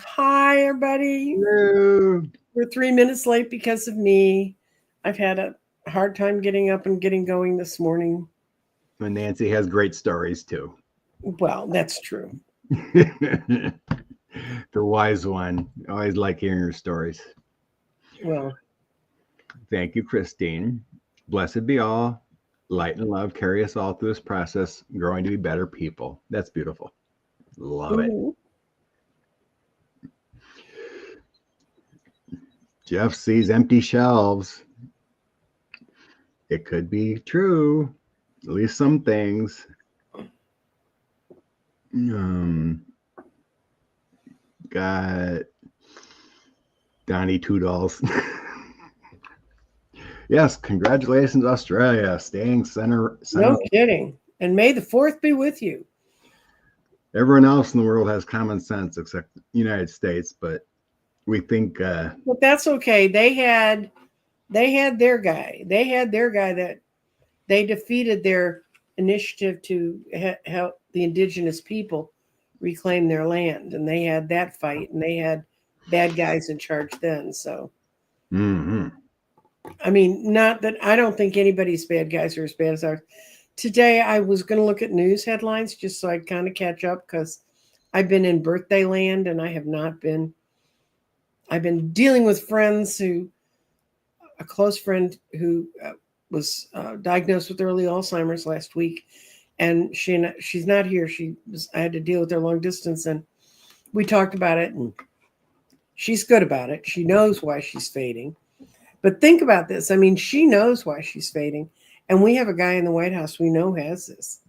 Hi, everybody. Hello. We're 3 minutes late because of me. I've had a hard time getting up and getting going this morning. And Nancy has great stories too. Well, that's true. The wise one. I always like hearing her stories. Well, Thank you, Christine. Blessed be all. Light and love carry us all through this process, growing to be better people. That's beautiful. Love it. mhm. Jeff sees empty shelves. It could be true. At least some things. Got Donnie $2. Yes, congratulations, Australia, staying center. No kidding. And may the 4th be with you. Everyone else in the world has common sense except the United States, but we think. But that's okay. They had their guy. They had their guy that they defeated their initiative to help the indigenous people reclaim their land, and they had that fight, and they had bad guys in charge then. So. Mm-hmm. I mean, not that I don't think anybody's bad guys are as bad as ours. Today, I was going to look at news headlines just so I'd kind of catch up because I've been in birthday land and I have not been. I've been dealing with friends a close friend who was diagnosed with early Alzheimer's last week, and she's not here. I had to deal with her long distance, and we talked about it, and she's good about it. She knows why she's fading. But think about this. I mean, she knows why she's fading. And we have a guy in the White House we know has this.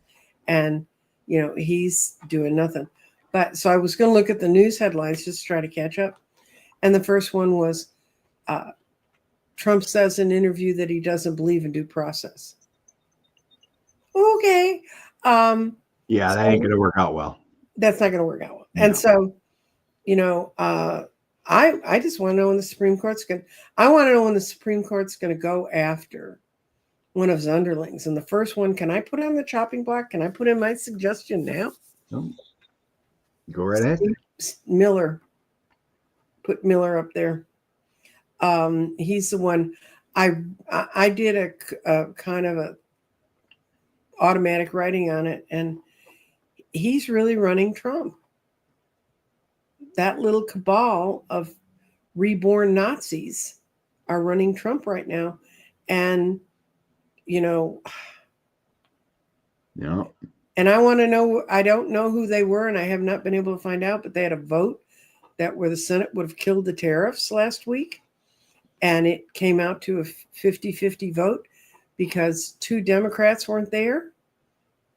And, he's doing nothing. But so I was going to look at the news headlines just to try to catch up. And the first one was Trump says in an interview that he doesn't believe in due process. Okay. Yeah, that ain't going to work out well. That's not going to work out well. No. And so, I just want to know when the Supreme Court's going. I want to know when the Supreme Court's going to go after one of his underlings. And the first one, can I put on the chopping block? Can I put in my suggestion now? Oh. Go right ahead. Miller. Put Miller up there. He's the one. I did a kind of a automatic writing on it, and he's really running Trump. That little cabal of reborn Nazis are running Trump right now. And, Yeah. And I want to know, I don't know who they were, and I have not been able to find out, but they had a vote where the Senate would have killed the tariffs last week. And it came out to a 50-50 vote because 2 Democrats weren't there.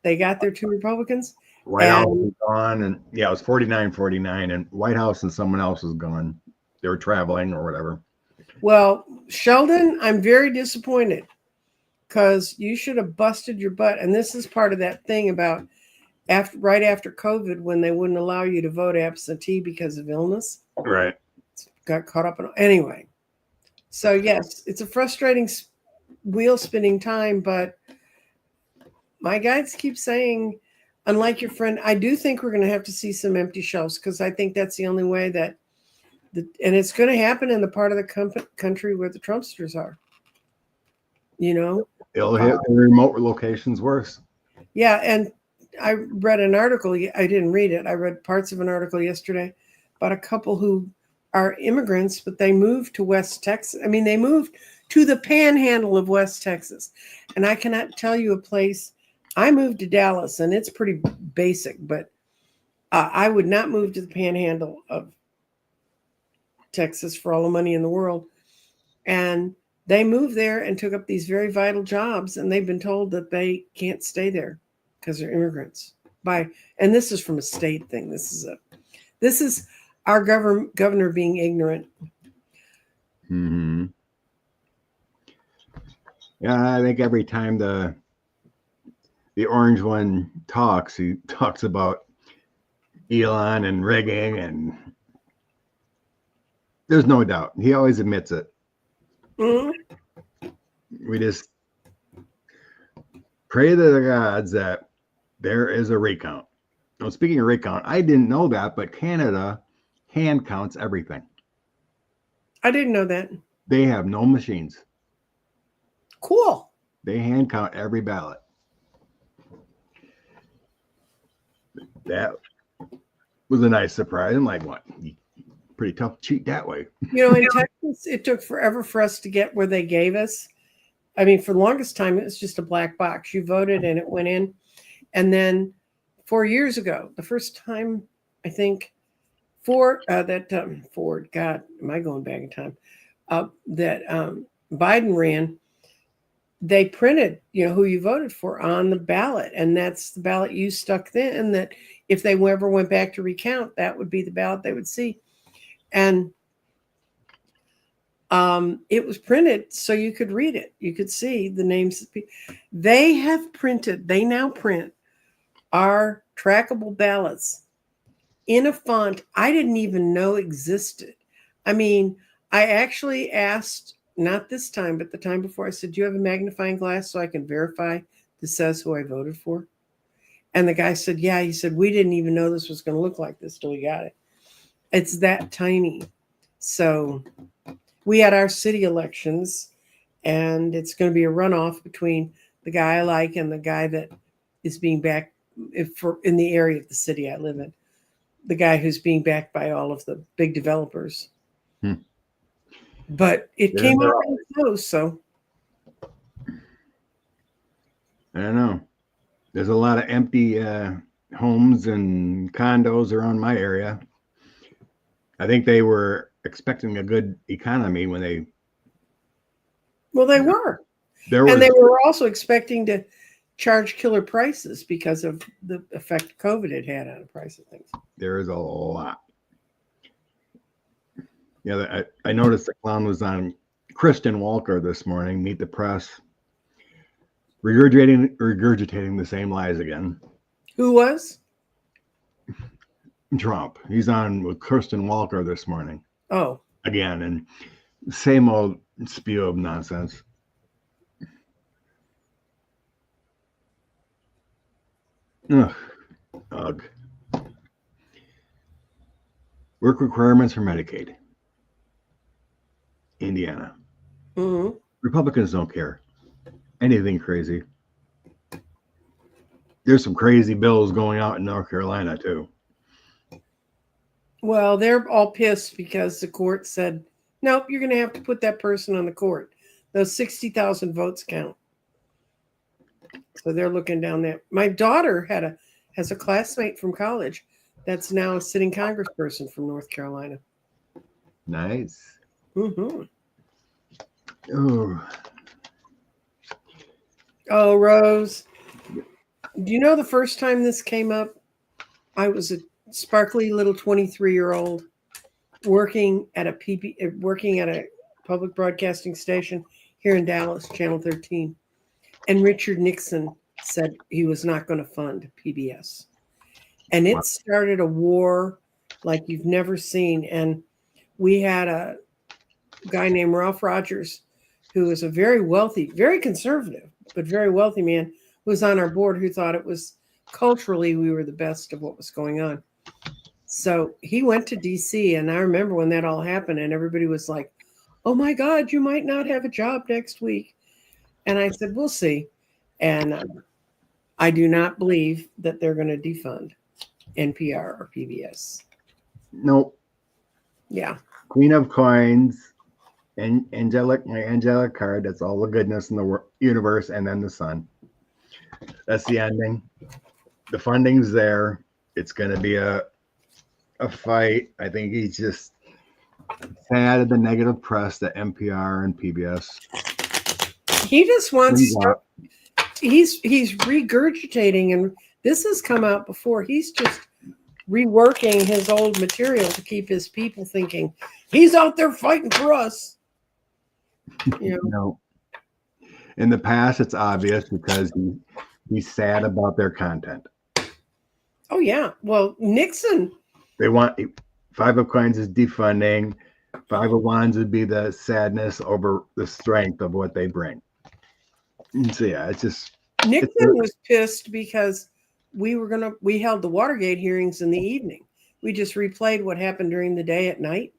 They got their 2 Republicans. White House was gone, and it was 49-49, and White House and someone else was gone. They were traveling or whatever. Well, Sheldon, I'm very disappointed because you should have busted your butt. And this is part of that thing about right after COVID when they wouldn't allow you to vote absentee because of illness. Right. Got caught up in anyway. So yes, it's a frustrating wheel spinning time, but my guides keep saying, unlike your friend, I do think we're going to have to see some empty shelves because I think that's the only way and it's going to happen in the part of the country where the Trumpsters are. It'll hit the remote locations worse. Yeah, and I read an article. I didn't read it. I read parts of an article yesterday about a couple who are immigrants, but they moved to West Texas. I mean, they moved to the panhandle of West Texas. And I cannot tell you a place. I moved to Dallas, and it's pretty basic, but I would not move to the panhandle of Texas for all the money in the world. And they moved there and took up these very vital jobs, and they've been told that they can't stay there because they're immigrants. And this is from a state thing. This is our governor being ignorant. Mm-hmm. Yeah, I think every time the orange one talks, he talks about Elon and rigging, and there's no doubt. He always admits it. Mm-hmm. We just pray to the gods that there is a recount. Now, speaking of recount, I didn't know that, but Canada hand counts everything. I didn't know that. They have no machines. Cool. They hand count every ballot. That was a nice surprise. I'm like, what? Pretty tough to cheat that way. You know, in Texas, it took forever for us to get where they gave us. I mean, for the longest time, it was just a black box. You voted and it went in. And then 4 years ago, the first time, I think, Ford, God, am I going back in time? That Biden ran, they printed, who you voted for on the ballot. And that's the ballot you stuck in, that if they ever went back to recount, that would be the ballot they would see. And it was printed so you could read it. You could see the names. They now print our trackable ballots in a font I didn't even know existed. I mean, I actually asked, not this time, but the time before, I said, do you have a magnifying glass so I can verify this says who I voted for? And the guy said, yeah. He said, we didn't even know this was going to look like this till we got it. It's that tiny. So we had our city elections, and it's going to be a runoff between the guy I like and the guy that is being backed in the area of the city I live in, the guy who's being backed by all of the big developers. But it came out really close, so. I don't know. There's a lot of empty homes and condos around my area. I think they were expecting a good economy when they. Well, they were. And they were also expecting to charge killer prices because of the effect COVID had on the price of things. There is a lot. Yeah, I noticed the clown was on Kristen Walker this morning, Meet the Press, regurgitating the same lies again. Who was? Trump. He's on with Kristen Walker this morning. Oh. Again, and same old spew of nonsense. Ugh. Work requirements for Medicaid. Indiana. Mm-hmm. Republicans don't care. Anything crazy. There's some crazy bills going out in North Carolina, too. Well, they're all pissed because the court said, nope, you're going to have to put that person on the court. Those 60,000 votes count. So they're looking down there. My daughter has a classmate from college that's now a sitting congressperson from North Carolina. Nice. Mm-hmm. Oh. Oh, Rose. Do you know the first time this came up? I was a sparkly little 23-year-old working at a public broadcasting station here in Dallas, Channel 13. And Richard Nixon said he was not going to fund PBS. And it started a war like you've never seen. And we had a guy named Ralph Rogers, who was a very wealthy, very conservative, but very wealthy man, who was on our board, who thought it was culturally we were the best of what was going on. So he went to DC, and I remember when that all happened, and everybody was like, oh my God, you might not have a job next week. And I said, we'll see. And I do not believe that they're going to defund NPR or PBS. Nope. Yeah. Queen of Coins, and my angelic card. That's all the goodness in the universe, and then the sun. That's the ending. The funding's there. It's going to be a fight. I think he's just sad at the negative press that NPR and PBS. He just wants he's regurgitating, and this has come out before. He's just reworking his old material to keep his people thinking he's out there fighting for us. No. In the past, it's obvious because he's sad about their content. Oh yeah. Well, Nixon. They want Five of Coins is defunding. Five of Wands would be the sadness over the strength of what they bring. So yeah, it's just Nixon was pissed because we held the Watergate hearings in the evening. We just replayed what happened during the day at night.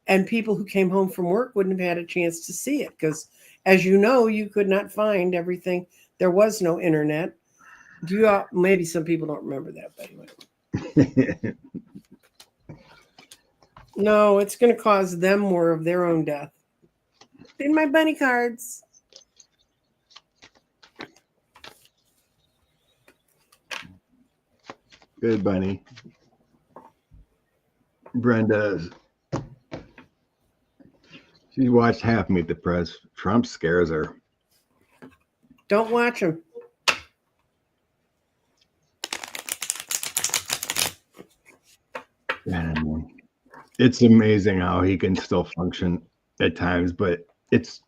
And people who came home from work wouldn't have had a chance to see it because, as you know, you could not find everything. There was no internet. Maybe some people don't remember that, but anyway. No, it's going to cause them more of their own death. In my bunny cards. Good bunny. Brenda, she watched half Meet the Press. Trump scares her. Don't watch him. It's amazing how he can still function at times, but it's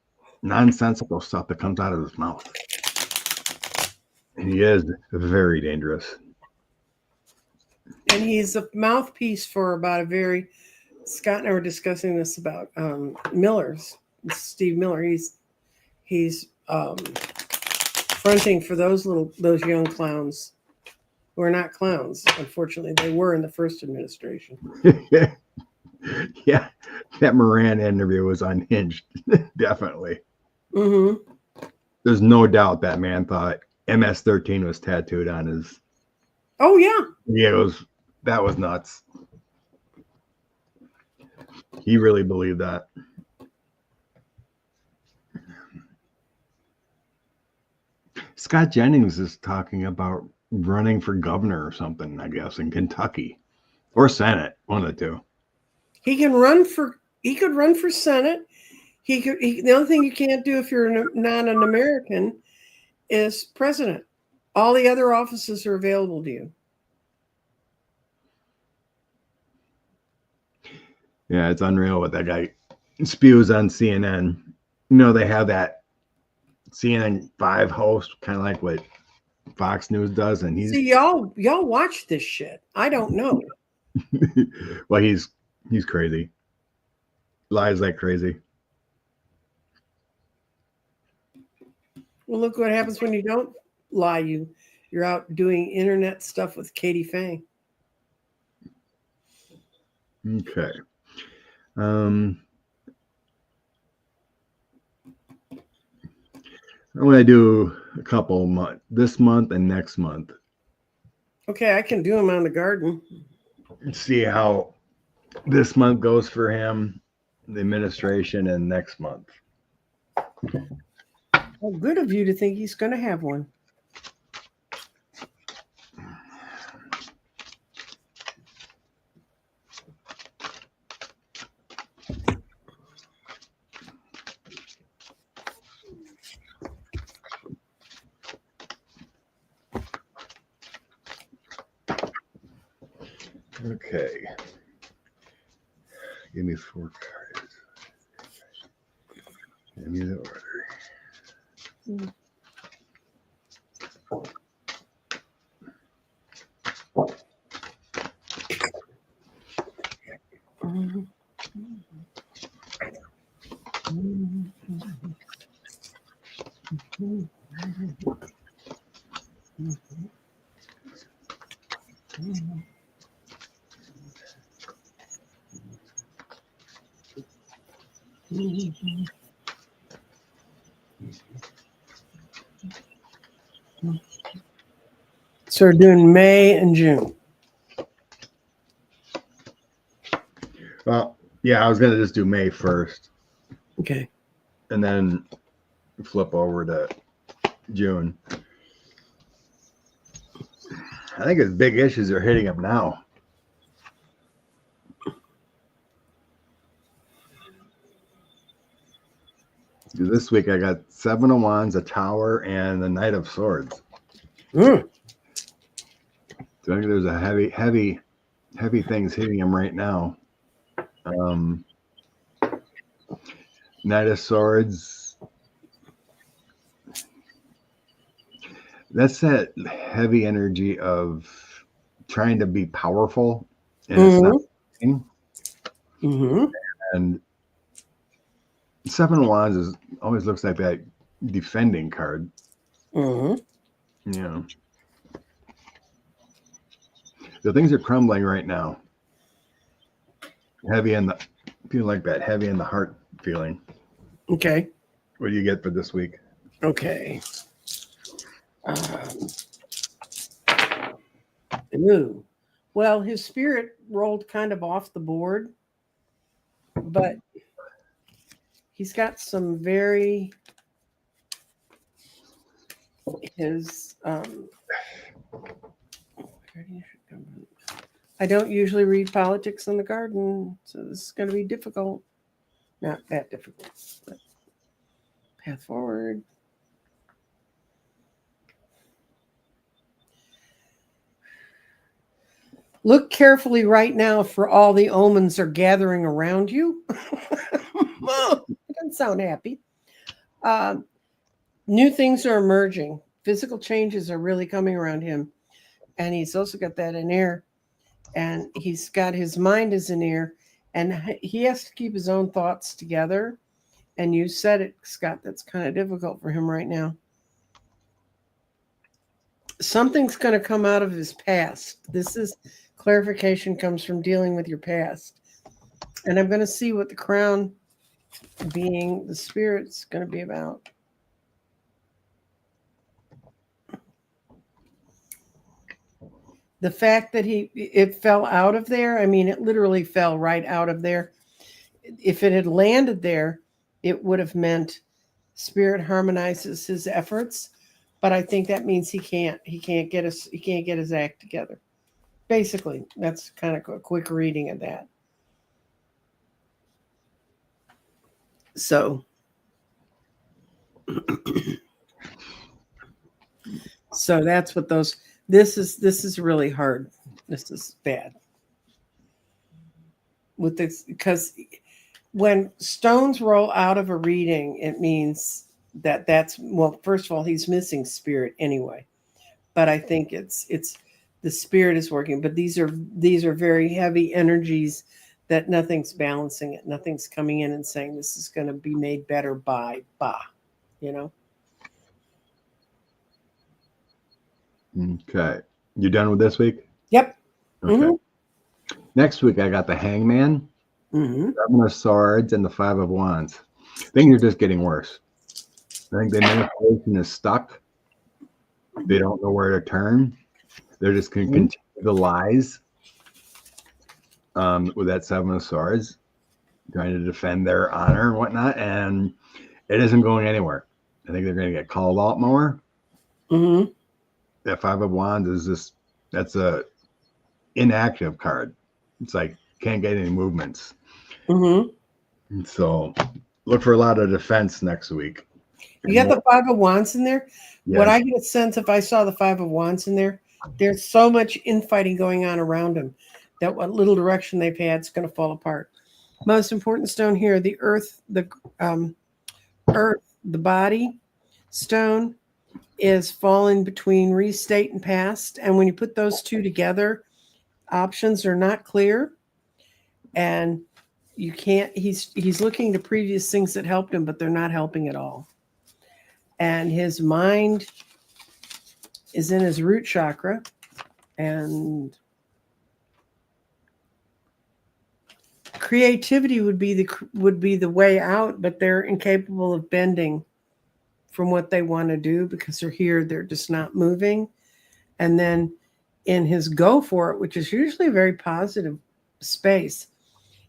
nonsensical stuff that comes out of his mouth. He is very dangerous. And he's a mouthpiece for about Scott and I were discussing this about Steve Miller. He's fronting for those young clowns who are not clowns. Unfortunately, they were in the first administration. Yeah, that Moran interview was unhinged. Definitely. Mm-hmm. There's no doubt that man thought MS-13 was tattooed on his. Oh yeah. Yeah, that was nuts. He really believed that. Scott Jennings is talking about running for governor or something, I guess, in Kentucky or Senate, one of the two. He could run for Senate. The only thing you can't do if you're not an American is president. All the other offices are available to you. Yeah, it's unreal what that guy spews on CNN. You know, they have that CNN 5 host, kind of like what Fox News does, and See, y'all watch this shit. I don't know. Well, he's crazy. Lies like crazy. Well, look what happens when you don't lie. You're out doing internet stuff with Katie Fang. Okay. I'm going to do a couple this month and next month. Okay, I can do them on the garden. See how this month goes for him, the administration, and next month. Well, good of you to think he's going to have one. Okay. Give me 4 cards. Give me the order. So we're doing May and June. Well, yeah, I was going to just do May 1st. Okay. And then flip over to June. I think his big issues are hitting him now. This week I got 7 of Wands, a Tower, and the Knight of Swords. So I think there's a heavy things hitting him right now. Knight of Swords. That's that heavy energy of trying to be powerful, and it's not working. And 7 of Wands always looks like that defending card. Yeah. So things are crumbling right now. Heavy in the feel like that heavy in the heart feeling. Okay. What do you get for this week? Okay. Ooh. Well, his spirit rolled kind of off the board, but he's got some very his I don't usually read politics in the garden, so this is going to be difficult. Not that difficult, but path forward. Look carefully right now for all the omens are gathering around you. Oh, it doesn't sound happy. New things are emerging. Physical changes are really coming around him. And he's also got that in air. And he's got his mind is in air. And he has to keep his own thoughts together. And you said it, Scott, that's kind of difficult for him right now. Something's going to come out of his past. This is clarification comes from dealing with your past. And I'm going to see what the crown being the spirit's going to be about. The fact that it fell out of there, I mean, it literally fell right out of there. If it had landed there, it would have meant spirit harmonizes his efforts, but I think that means he can't get his act together. Basically, that's kind of a quick reading of that. So so that's what those this is really hard. This is bad. With this, because when stones roll out of a reading, it means that's well, first of all, he's missing spirit anyway. But I think it's the spirit is working. But these are very heavy energies that nothing's balancing it. Nothing's coming in and saying this is going to be made better by you know. Okay. You done with this week? Yep. Okay. Mm-hmm. Next week I got the Hangman, Mm-hmm. Seven of Swords, and the Five of Wands. Things are just getting worse. I think the administration is stuck. They don't know where to turn. They're just going to continue the lies with that Seven of Swords, trying to defend their honor and whatnot, and it isn't going anywhere. I think they're going to get called out more. Mm-hmm. That Five of Wands is just, that's a inactive card. It's like, can't get any movements. Mm-hmm. So look for a lot of defense next week. You got the Five of Wands in there. Yes. What I get a sense if I saw the Five of Wands in there, there's so much infighting going on around him that what little direction they've had is going to fall apart. Most important stone here, the earth, the body stone is falling between restate and past. And when you put those two together, options are not clear. And you can't, he's looking to previous things that helped him, but they're not helping at all. And his mind is in his root chakra, and creativity would be the way out, but they're incapable of bending from what they want to do because they're just not moving. And then in his go for it, which is usually a very positive space,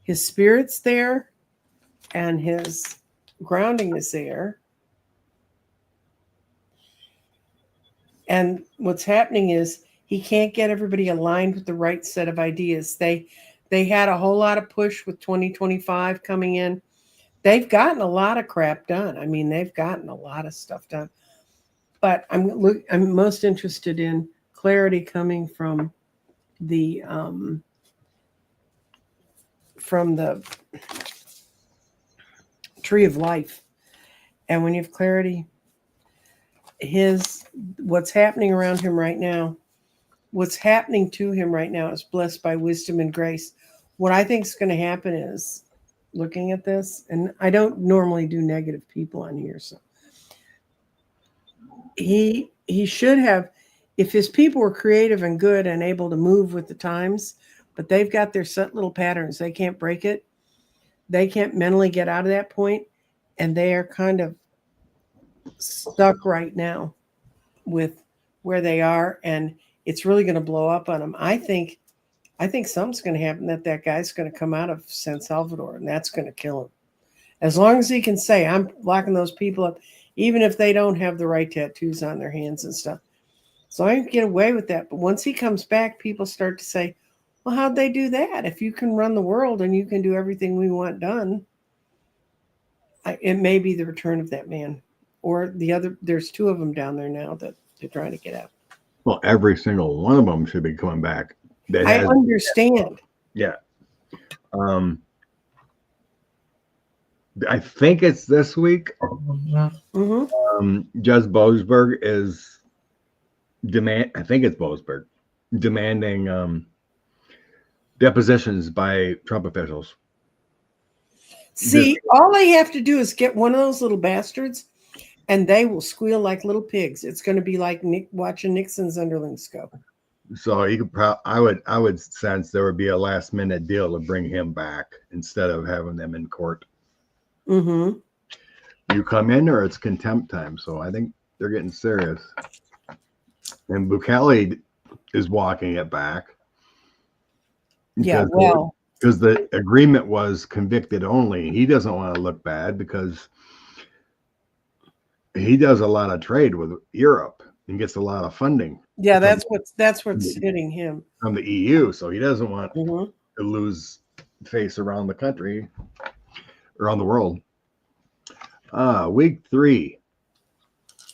his spirit's there and his grounding is there. And what's happening is he can't get everybody aligned with the right set of ideas. They had a whole lot of push with 2025 coming in. They've gotten a lot of crap done. I mean, they've gotten a lot of stuff done. But I'm most interested in clarity coming from the tree of life. And when you have clarity, what's happening around him right now, what's happening to him right now is blessed by wisdom and grace. What I think is going to happen is, looking at this, and I don't normally do negative people on here, so he should have, if his people were creative and good and able to move with the times, but they've got their set little patterns, they can't break it. They can't mentally get out of that point, and they are kind of stuck right now with where they are, and it's really going to blow up on them. I think something's going to happen that guy's going to come out of San Salvador, and that's going to kill him. As long as he can say, I'm locking those people up, even if they don't have the right tattoos on their hands and stuff. So I can get away with that. But once he comes back, people start to say, well, how'd they do that? If you can run the world and you can do everything we want done, it may be the return of that man. Or the other, there's two of them down there now that they're trying to get out. Well, every single one of them should be coming back. I understand. Yeah. I think it's this week. Mm-hmm. Judge Boasberg is I think it's Boasberg demanding depositions by Trump officials. See, all they have to do is get one of those little bastards, and they will squeal like little pigs. It's going to be like watching Nixon's underlings go. So you could I would sense there would be a last minute deal to bring him back instead of having them in court. Mm-hmm. You come in or it's contempt time. So I think they're getting serious. And Bukele is walking it back. Yeah, well, because the agreement was convicted only. He doesn't want to look bad because he does a lot of trade with Europe and gets a lot of funding. Yeah, that's what's hitting him from the EU. So he doesn't want mm-hmm. to lose face around the country, around the world. Week 3,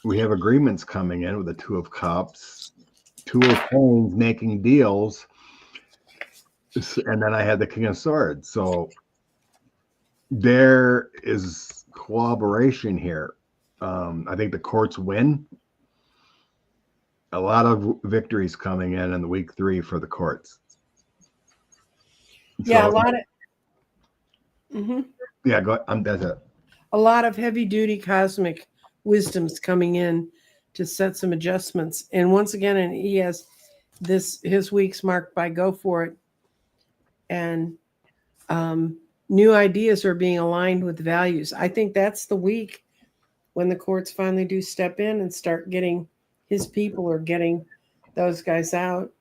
we have agreements coming in with the Two of Cups, Two of Coins making deals, and then I had the King of Swords. So there is cooperation here. I think the courts win. A lot of victories coming in the week 3 for the courts. Yeah, so, a lot of. Mm-hmm. Yeah, go. That's it. A lot of heavy-duty cosmic wisdoms coming in to set some adjustments. And once again, and he has his week's marked by go for it. And new ideas are being aligned with values. I think that's the week when the courts finally do step in and start getting his people or getting those guys out.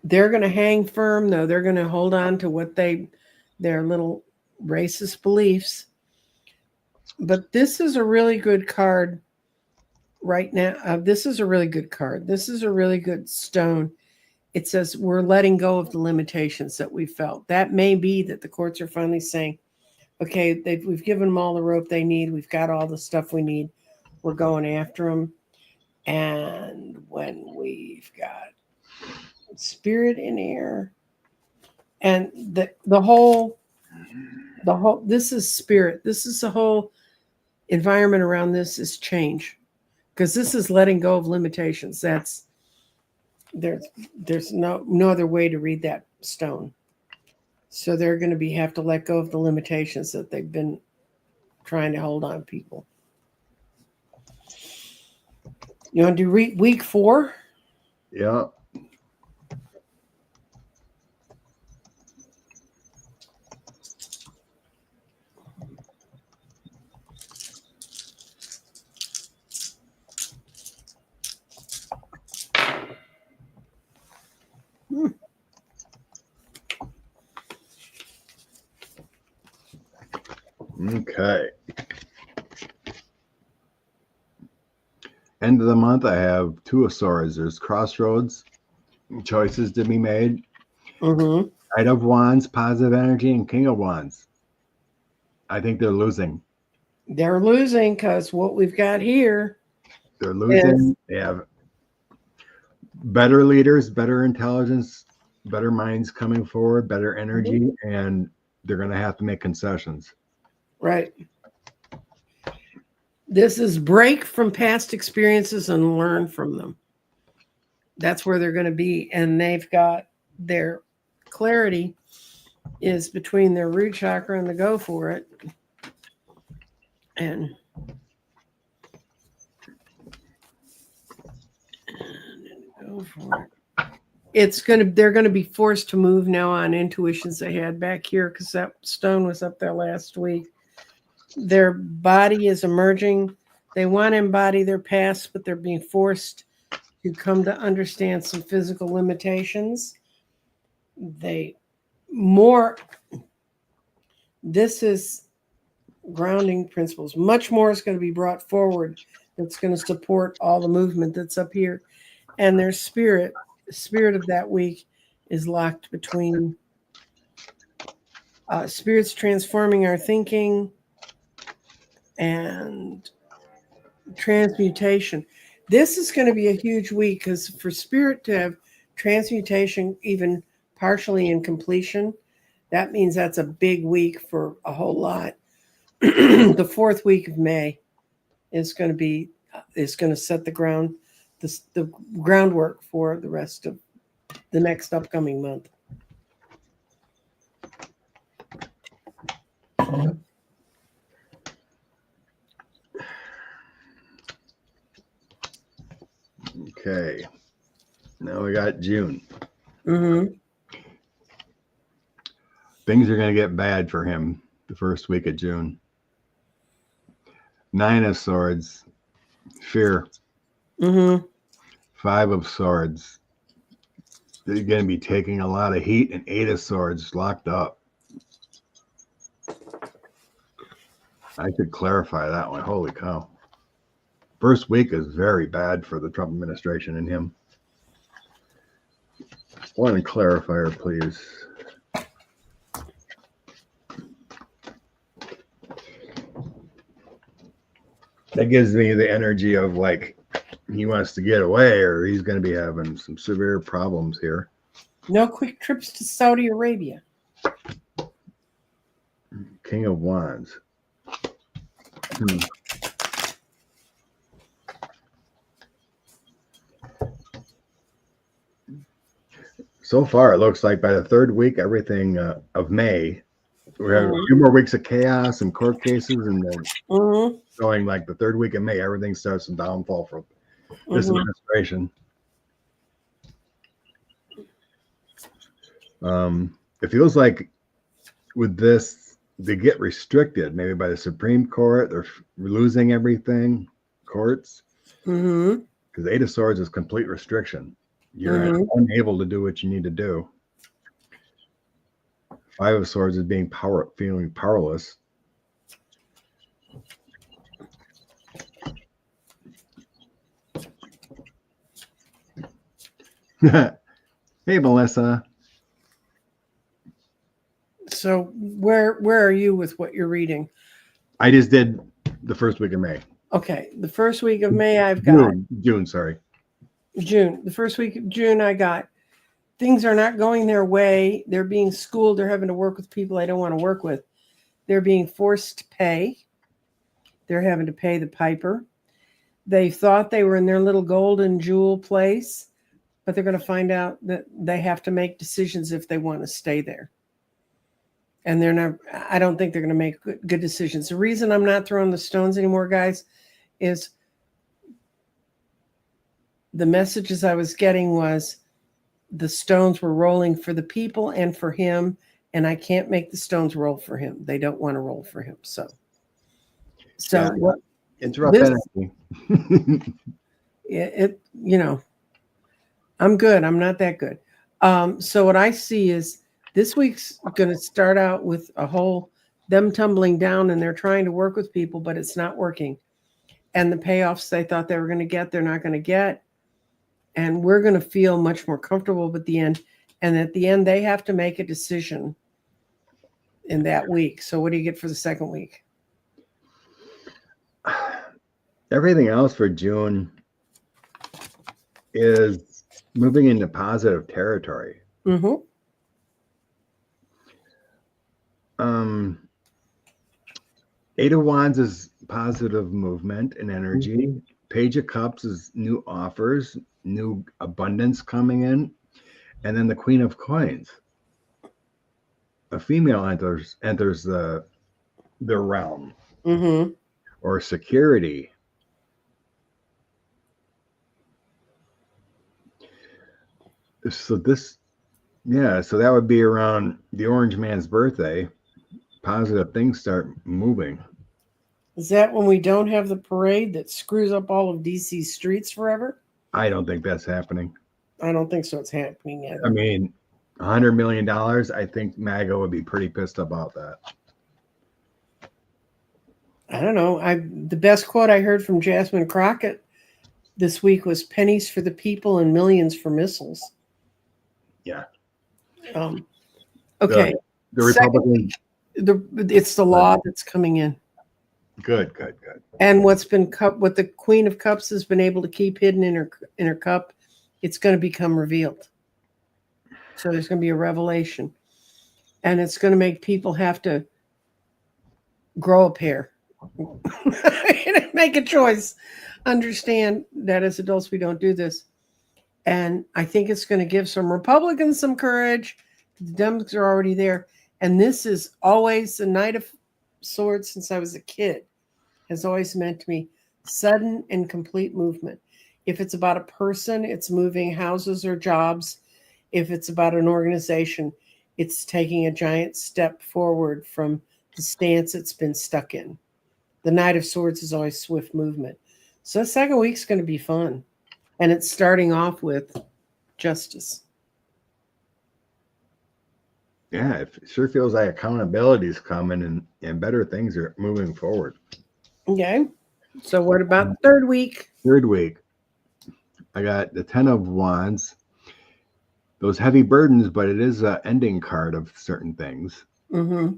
They're going to hang firm, though. They're going to hold on to what their little racist beliefs. But this is a really good card right now. This is a really good card. This is a really good stone. It says we're letting go of the limitations that we felt. That may be that the courts are finally saying, okay, we've given them all the rope they need. We've got all the stuff we need. We're going after them. And when we've got spirit in air, and the whole, this is spirit. This is the whole environment around this is change, because this is letting go of limitations. There's no other way to read that stone. So they're going to have to let go of the limitations that they've been trying to hold on people. You want to do week 4? Yeah. Okay. End of the month, I have Two of Swords. There's crossroads, choices to be made. Mm-hmm. Knight of Wands, positive energy, and King of Wands. I think they're losing. They're losing because what we've got here. They're losing. They have better leaders, better intelligence, better minds coming forward, better energy, and they're going to have to make concessions. Right. This is break from past experiences and learn from them. That's where they're going to be. And they've got their clarity is between their root chakra and the go for it. And Go for it. They're gonna be forced to move now on intuitions they had back here because that stone was up there last week. Their body is emerging. They want to embody their past, but they're being forced to come to understand some physical limitations. This is grounding principles. Much more is going to be brought forward that's going to support all the movement that's up here. And their spirit of that week is locked between spirits transforming our thinking and transmutation. This is going to be a huge week because for spirit to have transmutation, even partially in completion, that means that's a big week for a whole lot. The fourth week of May is going to set the groundwork for the rest of the next upcoming month. Okay. Now we got June. Mm-hmm. Things are going to get bad for him the first week of June. 9 of Swords, fear. Mm-hmm. 5 of Swords. They're going to be taking a lot of heat, and 8 of Swords locked up. I could clarify that one. Holy cow. First week is very bad for the Trump administration and him. One clarifier, please. That gives me the energy of like he wants to get away or he's going to be having some severe problems here. No quick trips to Saudi Arabia. King of Wands. So far, it looks like by the third week, everything of May, we have a few more weeks of chaos and court cases, and then going like the third week of May, everything starts to downfall for this administration. It feels like with this, they get restricted maybe by the Supreme Court. They're losing everything, courts, because 8 of Swords is complete restriction. You're unable to do what you need to do. 5 of Swords is feeling powerless. Hey, Melissa. So where are you with what you're reading? I just did the first week of May. Okay, the first week of May I've got June. Sorry, June. The first week of June I got things are not going their way. They're being schooled. They're having to work with people I don't want to work with. They're being forced to pay. They're having to pay the piper. They thought they were in their little golden jewel place, but they're going to find out that they have to make decisions if they want to stay there. And I don't think they're going to make good decisions. The reason I'm not throwing the stones anymore, guys, is the messages I was getting was the stones were rolling for the people and for him, and I can't make the stones roll for him. They don't want to roll for him. So yeah, what? It's rough energy. I'm good. I'm not that good. So what I see is this week's going to start out with them tumbling down, and they're trying to work with people, but it's not working. And the payoffs they thought they were going to get, they're not going to get. And we're going to feel much more comfortable at the end. And at the end, they have to make a decision in that week. So what do you get for the second week? Everything else for June is moving into positive territory. Eight of Wands is positive movement and energy. Page of Cups is new offers, new abundance coming in. And then the Queen of Coins. A female enters the realm or security. So this, yeah, so that would be around the Orange Man's birthday. Positive things start moving. Is that when we don't have the parade that screws up all of DC's streets forever? I don't think that's happening. I don't think so. It's happening yet. I mean, $100 million, I think MAGA would be pretty pissed about that. I don't know. The best quote I heard from Jasmine Crockett this week was pennies for the people and millions for missiles. Yeah. Okay. The Republicans. It's the law that's coming in. Good. And what the Queen of Cups has been able to keep hidden in her cup, it's going to become revealed. So there's going to be a revelation, and it's going to make people have to grow a pair, make a choice, understand that as adults we don't do this. And I think it's going to give some Republicans some courage. The Dems are already there. And this is always the Knight of Swords since I was a kid, has always meant to me sudden and complete movement. If it's about a person, it's moving houses or jobs. If it's about an organization, it's taking a giant step forward from the stance it's been stuck in. The Knight of Swords is always swift movement. So the second week's going to be fun. And it's starting off with justice. Yeah, it sure feels like accountability is coming and better things are moving forward. Okay. So what about the third week? Third week, I got the 10 of Wands. Those heavy burdens, but it is an ending card of certain things. Mm-hmm.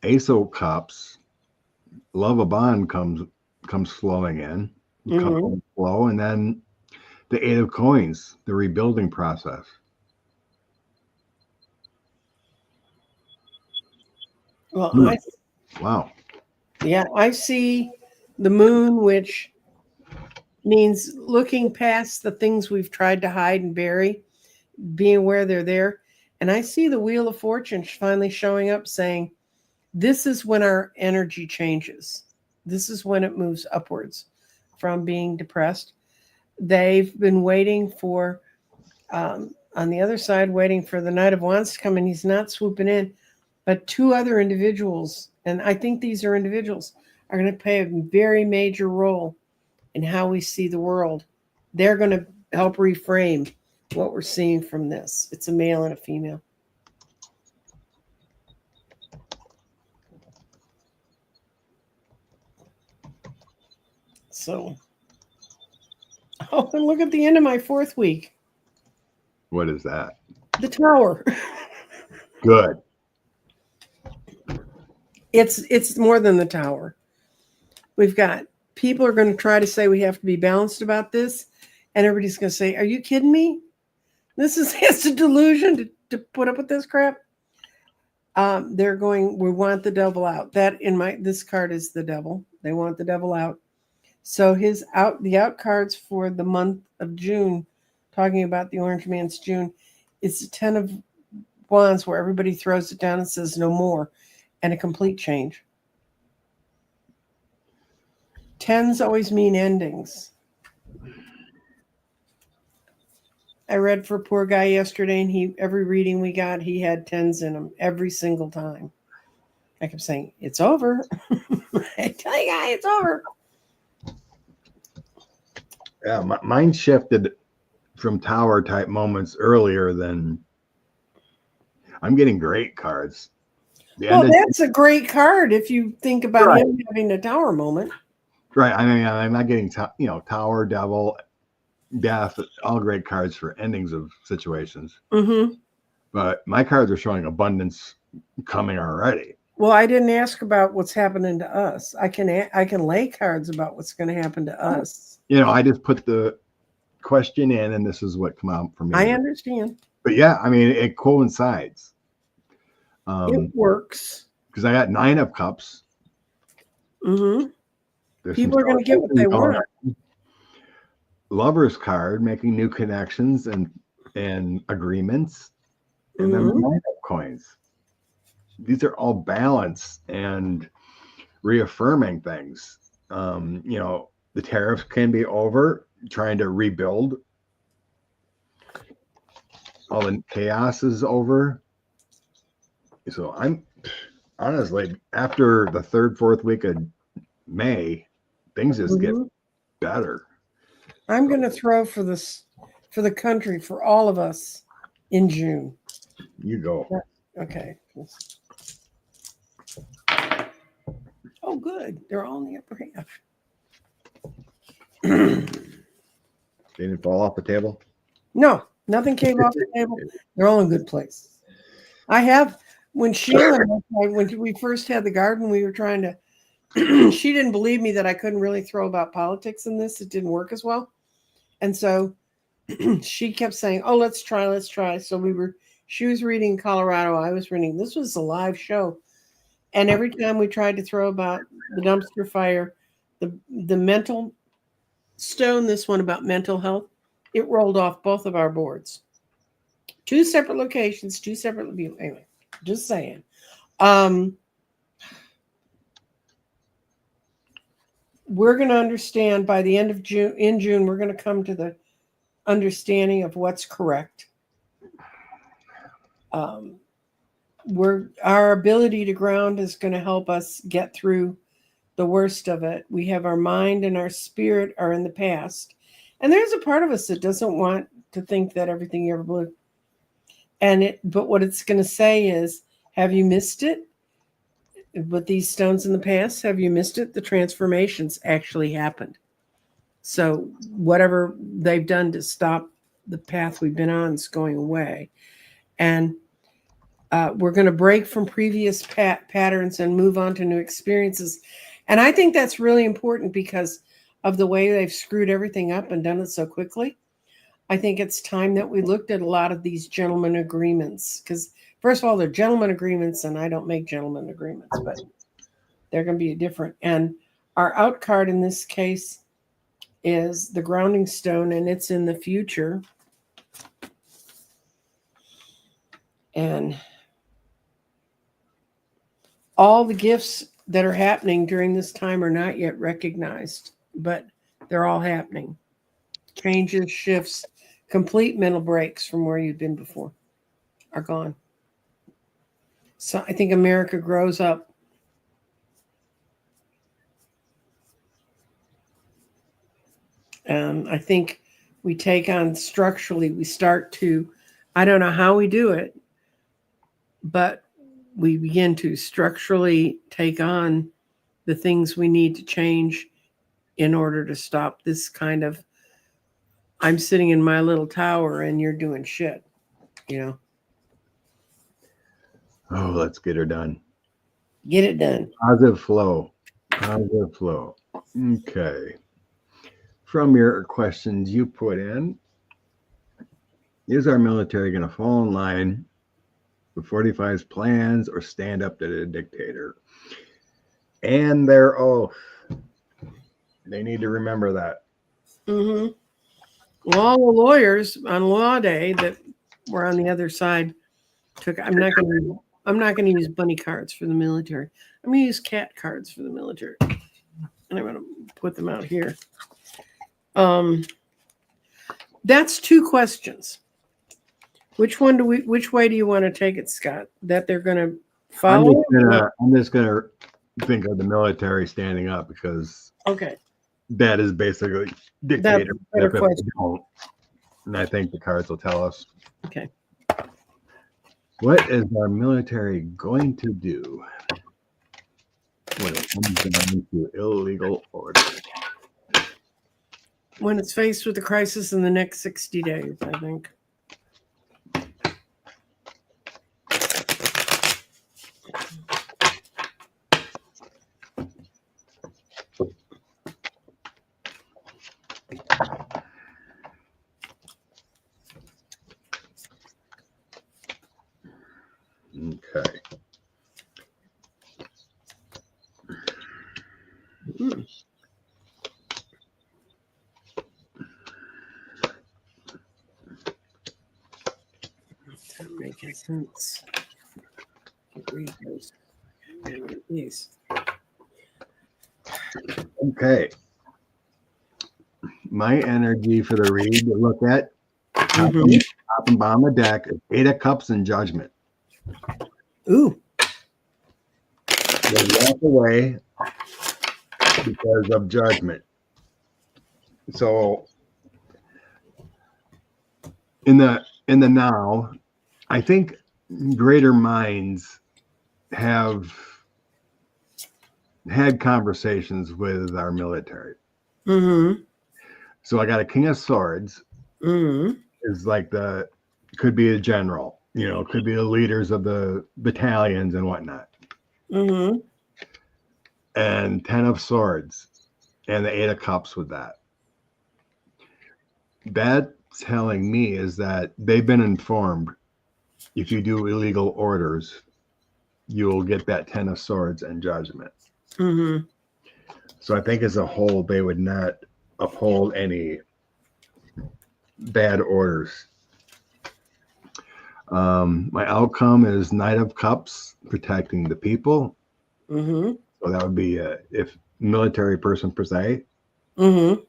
Ace of Cups, Love of Bond comes flowing in, flow, and then the Eight of Coins, the rebuilding process. Well, Wow. Yeah, I see the moon, which means looking past the things we've tried to hide and bury, being aware they're there. And I see the Wheel of Fortune finally showing up saying, this is when our energy changes. This is when it moves upwards from being depressed. They've been waiting for, on the other side, waiting for the Knight of Wands to come, and he's not swooping in. But two other individuals, and I think these are individuals, are going to play a very major role in how we see the world. They're going to help reframe what we're seeing from this. It's a male and a female. So, and look at the end of my fourth week. What is that? The Tower. Good. It's more than the Tower. We've got people are going to try to say we have to be balanced about this, and everybody's going to say, "Are you kidding me? This is it's a delusion to put up with this crap." They're going, we want the devil out. This card is the devil. They want the devil out. So the out cards for the month of June, talking about the Orange Man's June, is the 10 of Wands, where everybody throws it down and says no more, and a complete change. 10s always mean endings. I read for a poor guy yesterday, and every reading we got, he had 10s in him every single time. I kept saying, it's over. I tell you, guys, it's over. Yeah, mine shifted from tower type moments earlier than I'm getting great cards. That's a great card if you think about him having a tower moment. Right. I mean, I'm not getting tower, devil, death, all great cards for endings of situations. Mm-hmm. But my cards are showing abundance coming already. Well, I didn't ask about what's happening to us. I can lay cards about what's going to happen to us. I just put the question in, and this is what come out for me. I understand. But yeah, I mean, it coincides. It works. Because I got 9 of Cups. Mm-hmm. People are going to get what they want. Lover's card, making new connections and agreements. And then the 9 of Coins. These are all balance and reaffirming things. The tariffs can be over, trying to rebuild. all the chaos is over. So I'm honestly, after the third, fourth week of May, things just get better. I'm going to throw for the country, for all of us, in June. You go. Okay. Oh, good. They're all in the upper half. They didn't fall off the table? No, nothing came off the table. They're all in good place. I have, when Sheila and I, when we first had the garden, we were trying to, she didn't believe me that I couldn't really throw about politics in this. It didn't work as well. And so she kept saying, oh, let's try. So she was reading Colorado. I was reading, this was a live show. And every time we tried to throw about the dumpster fire, the mental stone, this one about mental health, it rolled off both of our boards. 2 separate locations, 2 separate views. Anyway, just saying. We're going to understand by the end of June. In June, we're going to come to the understanding of what's correct. Our ability to ground is going to help us get through the worst of it. We have our mind and our spirit are in the past. And there's a part of us that doesn't want to think that everything ever blew. But what it's going to say is, have you missed it? With these stones in the past, have you missed it? The transformations actually happened. So whatever they've done to stop the path we've been on is going away. And we're going to break from previous patterns and move on to new experiences. And I think that's really important because of the way they've screwed everything up and done it so quickly. I think it's time that we looked at a lot of these gentlemen agreements, because first of all, they're gentlemen agreements, and I don't make gentlemen agreements, but they're going to be different. And our out card in this case is the grounding stone, and it's in the future. And all the gifts that are happening during this time are not yet recognized, but they're all happening. Changes, shifts, complete mental breaks from where you've been before are gone. So I think America grows up. I think we take on structurally, we start to, I don't know how we do it, but we begin to structurally take on the things we need to change in order to stop this kind of, I'm sitting in my little tower and you're doing shit, you know. Oh, let's get her done. Get it done. Positive flow. Positive flow. Okay. From your questions you put in, is our military going to fall in line with 45's plans or stand up to the dictator? And their oath. They need to remember that. Mm-hmm. Well, all the lawyers on law day that were on the other side I'm not going to use bunny cards for the military. I'm going to use cat cards for the military. And I'm going to put them out here. That's 2 questions. Which way do you want to take it, Scott? That they're going to follow? I'm just going to think of the military standing up, because that is basically dictator. If we don't, and I think the cards will tell us. Okay. What is our military going to do when it comes down to illegal order? When it's faced with a crisis in the next 60 days, I think. Okay. That making sense. Read those. These. Okay. My energy for the read to look at. top and bottom of the deck is 8 of Cups and Judgment. Ooh. They walk away because of Judgment. So in the now, I think greater minds have had conversations with our military. Mm-hmm. So I got a King of Swords. Mm-hmm. Is like could be a general, could be the leaders of the battalions and whatnot. Mm-hmm. And 10 of Swords and the 8 of Cups with that. That telling me is that they've been informed if you do illegal orders, you will get that 10 of Swords and Judgment. Mm-hmm. So I think as a whole, they would not uphold any bad orders. My outcome is Knight of Cups, protecting the people. Mm-hmm. So that would be if military person per se, Mm-hmm.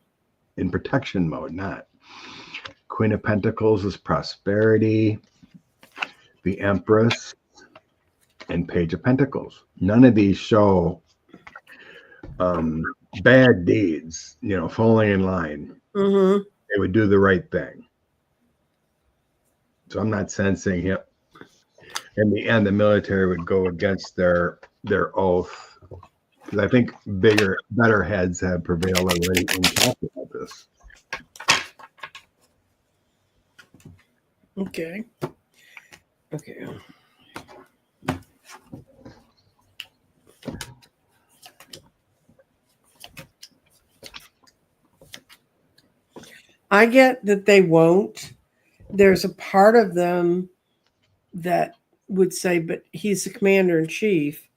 in protection mode, not. Queen of Pentacles is prosperity. The Empress and Page of Pentacles. None of these show bad deeds, falling in line. Mm-hmm. They would do the right thing. So I'm not sensing him. In the end, the military would go against their oath. Because I think better heads have prevailed already in talking about this. Okay. Okay. I get that they won't. There's a part of them that would say, but he's the commander in chief.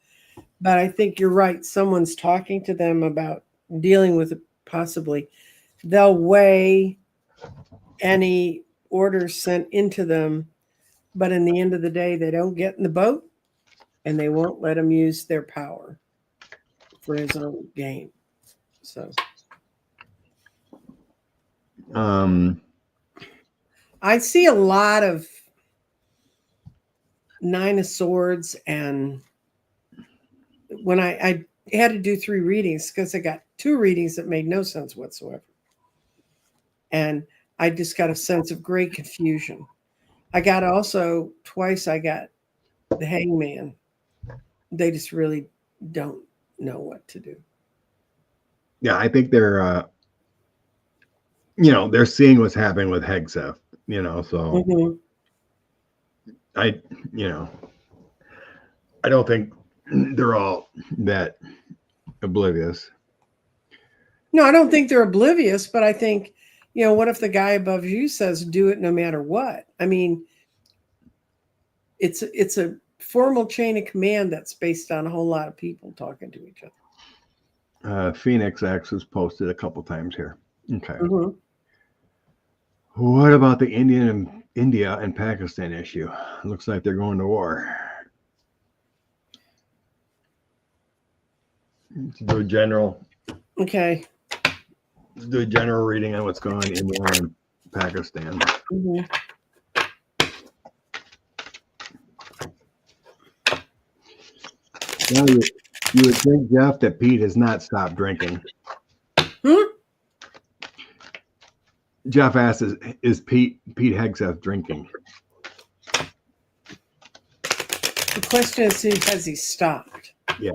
But I think you're right. Someone's talking to them about dealing with it possibly. They'll weigh any orders sent into them, but in the end of the day, they don't get in the boat and they won't let him use their power for his own gain. So I see a lot of 9 of Swords, and when I had to do 3 readings because I got 2 readings that made no sense whatsoever. And I just got a sense of great confusion. I got also twice I got the Hangman. They just really don't know what to do. Yeah, I think they're they're seeing what's happening with Hegseth, so Mm-hmm. I don't think they're all that oblivious. No, I don't think they're oblivious, but I think, what if the guy above you says do it no matter what? I mean, it's a formal chain of command that's based on a whole lot of people talking to each other. Phoenix X has posted a couple times here. Okay. Mm-hmm. What about the India and Pakistan issue? Looks like they're going to war. Let's do a general. Okay. Let's do a general reading on what's going on in India and Pakistan. Mm-hmm. Now you would think, Jeff, that Pete has not stopped drinking. Jeff asks, is Pete Hegseth drinking? The question is, has he stopped? Yeah.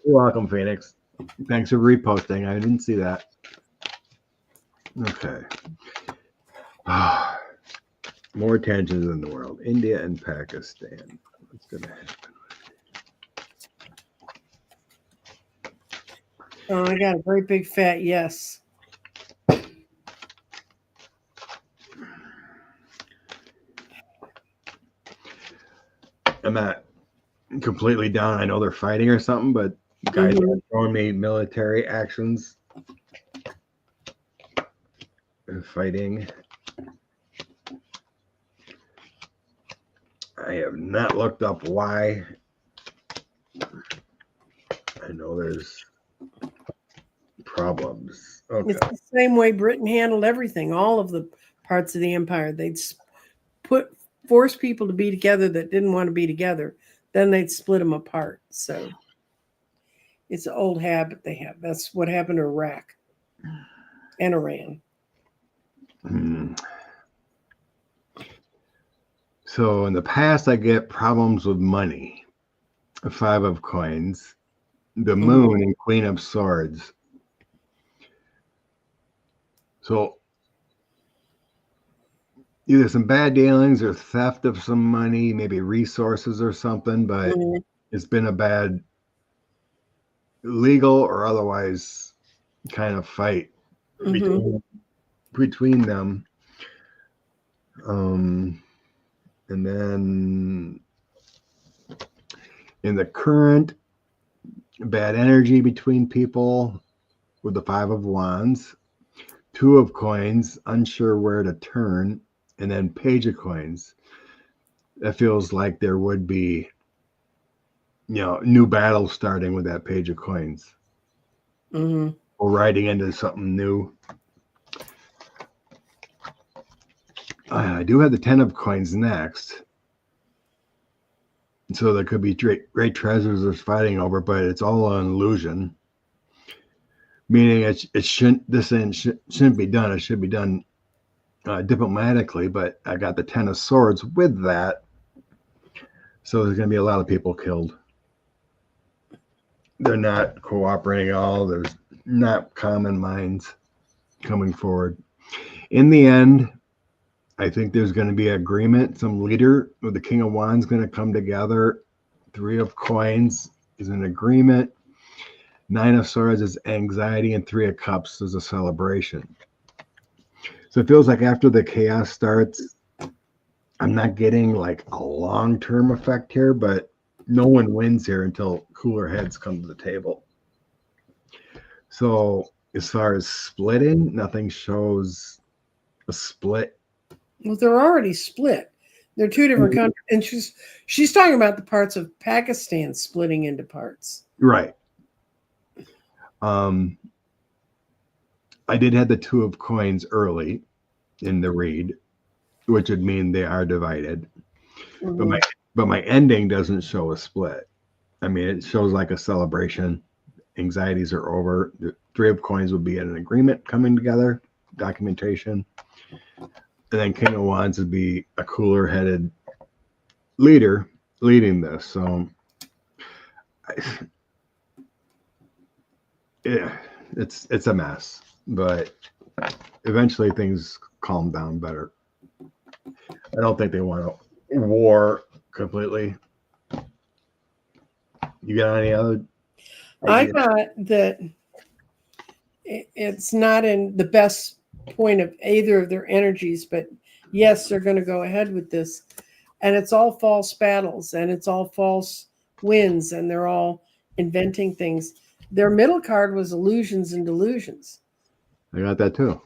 You're welcome, Phoenix. Thanks for reposting. I didn't see that. Okay. More tensions in the world. India and Pakistan. What's going to happen? Oh, I got a very big fat yes. I'm not completely down. I know they're fighting or something, but guys are showing me military actions and fighting. I have not looked up why. I know there's problems. Okay. It's the same way Britain handled everything. All of the parts of the empire. They'd force people to be together that didn't want to be together. Then they'd split them apart. So it's an old habit they have. That's what happened to Iraq and Iran. So in the past, I get problems with money. 5 of coins, the moon, and Queen of Swords. So either some bad dealings or theft of some money, maybe resources or something, but it's been a bad legal or otherwise kind of fight between them. And then in the current, bad energy between people with the 5 of Wands, 2 of coins, unsure where to turn, and then Page of coins. That feels like there would be, new battles starting with that Page of coins. Or riding into something new. I do have the 10 of coins next. So there could be great treasures they're fighting over, but it's all an illusion. Meaning it shouldn't be done. It should be done diplomatically, but I got the 10 of swords with that. So there's going to be a lot of people killed. They're not cooperating at all. There's not common minds coming forward. In the end, I think there's going to be agreement. Some leader with the King of Wands going to come together. 3 of coins is an agreement. 9 of swords is anxiety, and 3 of cups is a celebration. So it feels like after the chaos starts, I'm not getting like a long-term effect here, but no one wins here until cooler heads come to the table. So as far as splitting, nothing shows a split. Well, they're already split. They're 2 different countries, and she's talking about the parts of Pakistan splitting into parts. Right. I did have the 2 of coins early in the read, which would mean they are divided. But my ending doesn't show a split. I mean, it shows like a celebration. Anxieties are over. The 3 of coins would be an agreement coming together, documentation. And then King of Wands would be a cooler-headed leader leading this. So, yeah, it's a mess. But eventually things calm down better. I don't think they want a war completely. You got any other I got that it's not in the best point of either of their energies, but yes, they're going to go ahead with this. And it's all false battles, and it's all false wins, and they're all inventing things. Their middle card was illusions and delusions. I got that too.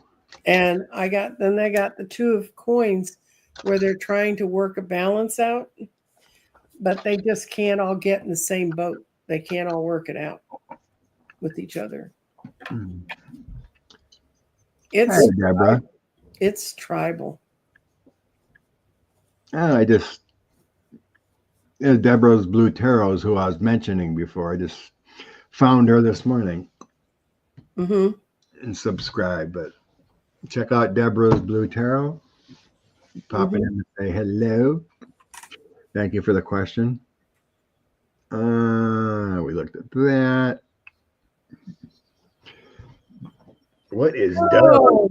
And they got the 2 of coins where they're trying to work a balance out, but they just can't all get in the same boat. They can't all work it out with each other. Hi, Deborah. It's tribal. Deborah's Blue Tarot is who I was mentioning before. I just found her this morning and subscribed. But check out Deborah's Blue Tarot. Pop in and say hello. Thank you for the question. We looked at that. What is Doge?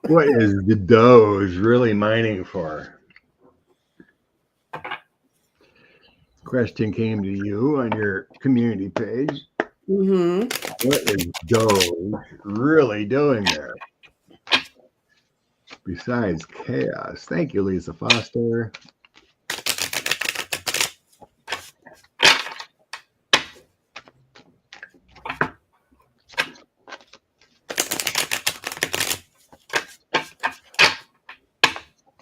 What is the Doge really mining for? Question came to you on your community page. What is Doge really doing there? Besides chaos. Thank you, Lisa Foster.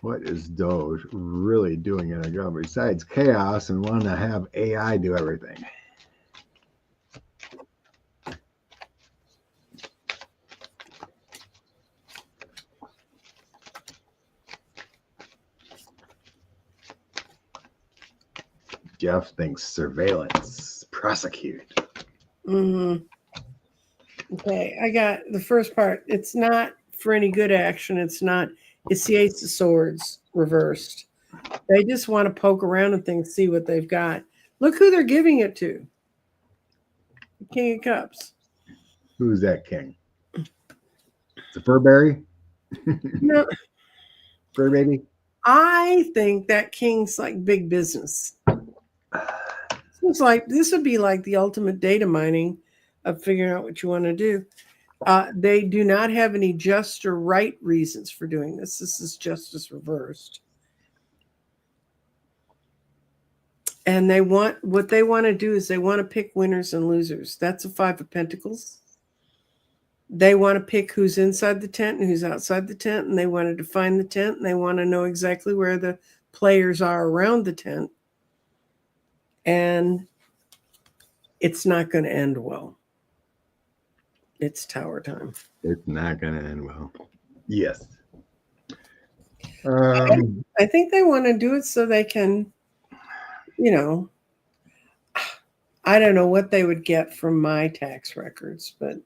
What is Doge really doing in a government besides chaos and want to have AI do everything? Jeff thinks surveillance, prosecute. Mm-hmm. Okay, I got the first part. It's not for any good action. It's not. It's the Ace of Swords reversed. They just want to poke around and things, see what they've got. Look who they're giving it to. The King of Cups. Who's that king? It's a Furberry? No, Fur baby? I think that king's like big business. Seems like this would be like the ultimate data mining of figuring out what you want to do. They do not have any just or right reasons for doing this. This is justice reversed. And they want what they want to do is they want to pick winners and losers. That's a 5 of Pentacles. They want to pick who's inside the tent and who's outside the tent, and they want to define the tent, and they want to know exactly where the players are around the tent. And it's not going to end well. It's tower time. It's not going to end well. Yes. I think they want to do it so they can, I don't know what they would get from my tax records, but,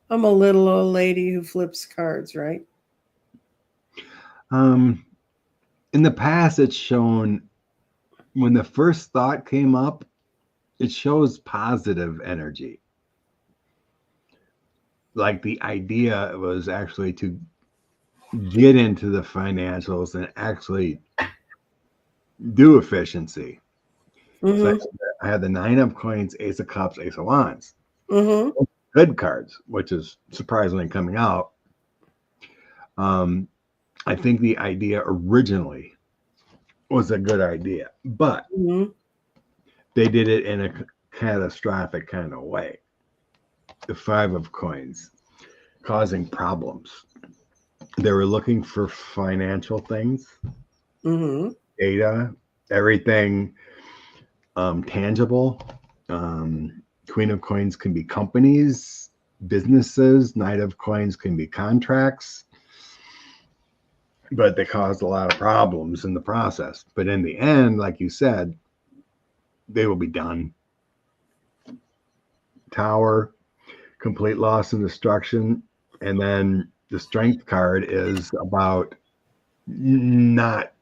I'm a little old lady who flips cards, right? In the past, it's shown when the first thought came up, it shows positive energy. Like the idea was actually to get into the financials and actually do efficiency. Mm-hmm. So I had the 9 of coins, Ace of Cups, Ace of Wands. Mm-hmm. Good cards, which is surprisingly coming out. I think the idea originally was a good idea, but they did it in a catastrophic kind of way. The 5 of coins causing problems. They were looking for financial things, data, everything tangible. Queen of coins can be companies, businesses. Knight of coins can be contracts. But they caused a lot of problems in the process. But in the end, like you said, they will be done. Tower, complete loss and destruction. And then the strength card is about not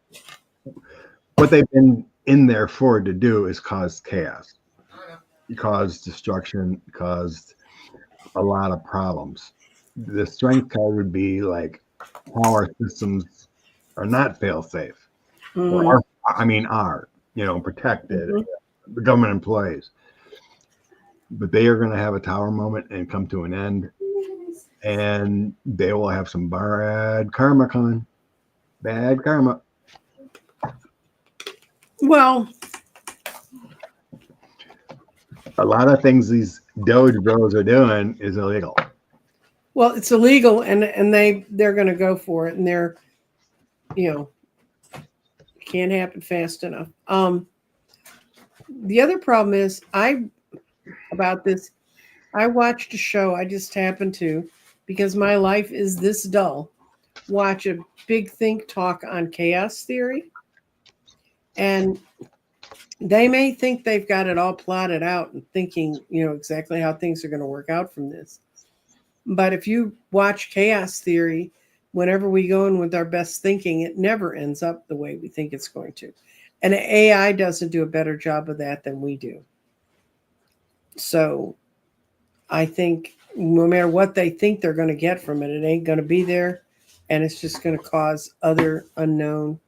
what they've been in there for to do is cause chaos, cause destruction, caused a lot of problems. The strength card would be like power systems are not fail safe, or are protected. The government employees, but they are going to have a tower moment and come to an end, and they will have some bad karma coming. Bad karma. Well, a lot of things these Doge bros are doing is illegal. Well, it's illegal, and they're going to go for it, and they're, can't happen fast enough. The other problem is I watched a show. I just happened to, because my life is this dull, watch a big think talk on chaos theory, and they may think they've got it all plotted out and thinking, exactly how things are going to work out from this. But if you watch chaos theory, whenever we go in with our best thinking, it never ends up the way we think it's going to. And AI doesn't do a better job of that than we do. So I think no matter what they think they're going to get from it, it ain't going to be there. And it's just going to cause other unknown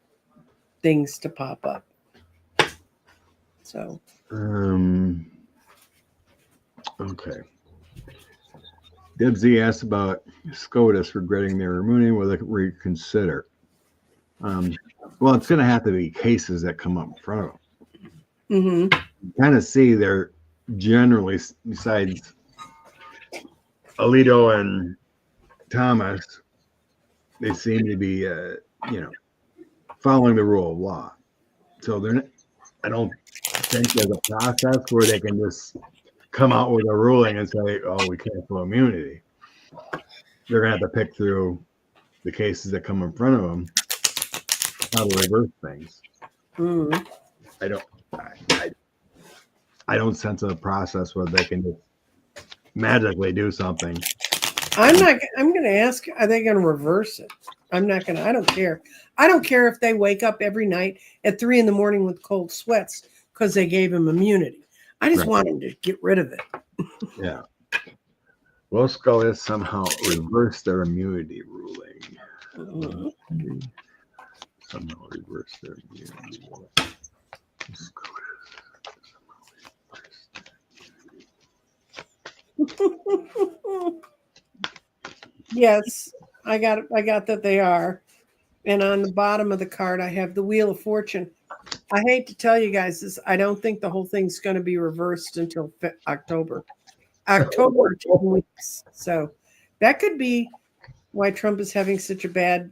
things to pop up. So. Okay. Debsy asked about SCOTUS regretting their removing. Will they reconsider? Well, it's going to have to be cases that come up in front of them. You kind of see they're generally, besides Alito and Thomas, they seem to be, following the rule of law. So I don't think there's a process where they can just come out with a ruling and say, oh, we cancel immunity. They're going to have to pick through the cases that come in front of them how to reverse things. Mm. I don't. I don't sense a process where they can just magically do something. I'm going to ask, are they going to reverse it? I'm not going to, I don't care. I don't care if they wake up every night at 3 a.m. with cold sweats because they gave him immunity. I just want them to get rid of it. Yeah. Will SCOTUS somehow reverse their immunity ruling? Mm-hmm. Somehow reverse their immunity ruling. Yes, I got that they are. And on the bottom of the card, I have the Wheel of Fortune. I hate to tell you guys this. I don't think the whole thing's going to be reversed until October. October, 10 weeks. So that could be why Trump is having such a bad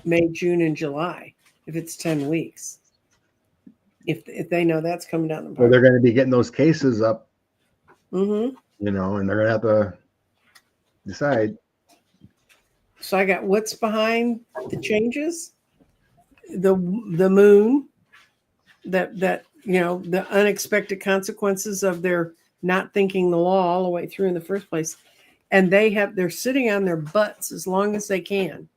May, June, and July, if it's 10 weeks. If they know that's coming down the pipe. Well, they're going to be getting those cases up, Mm-hmm. you know, and they're going to have to decide. So I got what's behind the changes, the moon, that you know, the unexpected consequences of their not thinking the law all the way through in the first place, and they're sitting on their butts as long as they can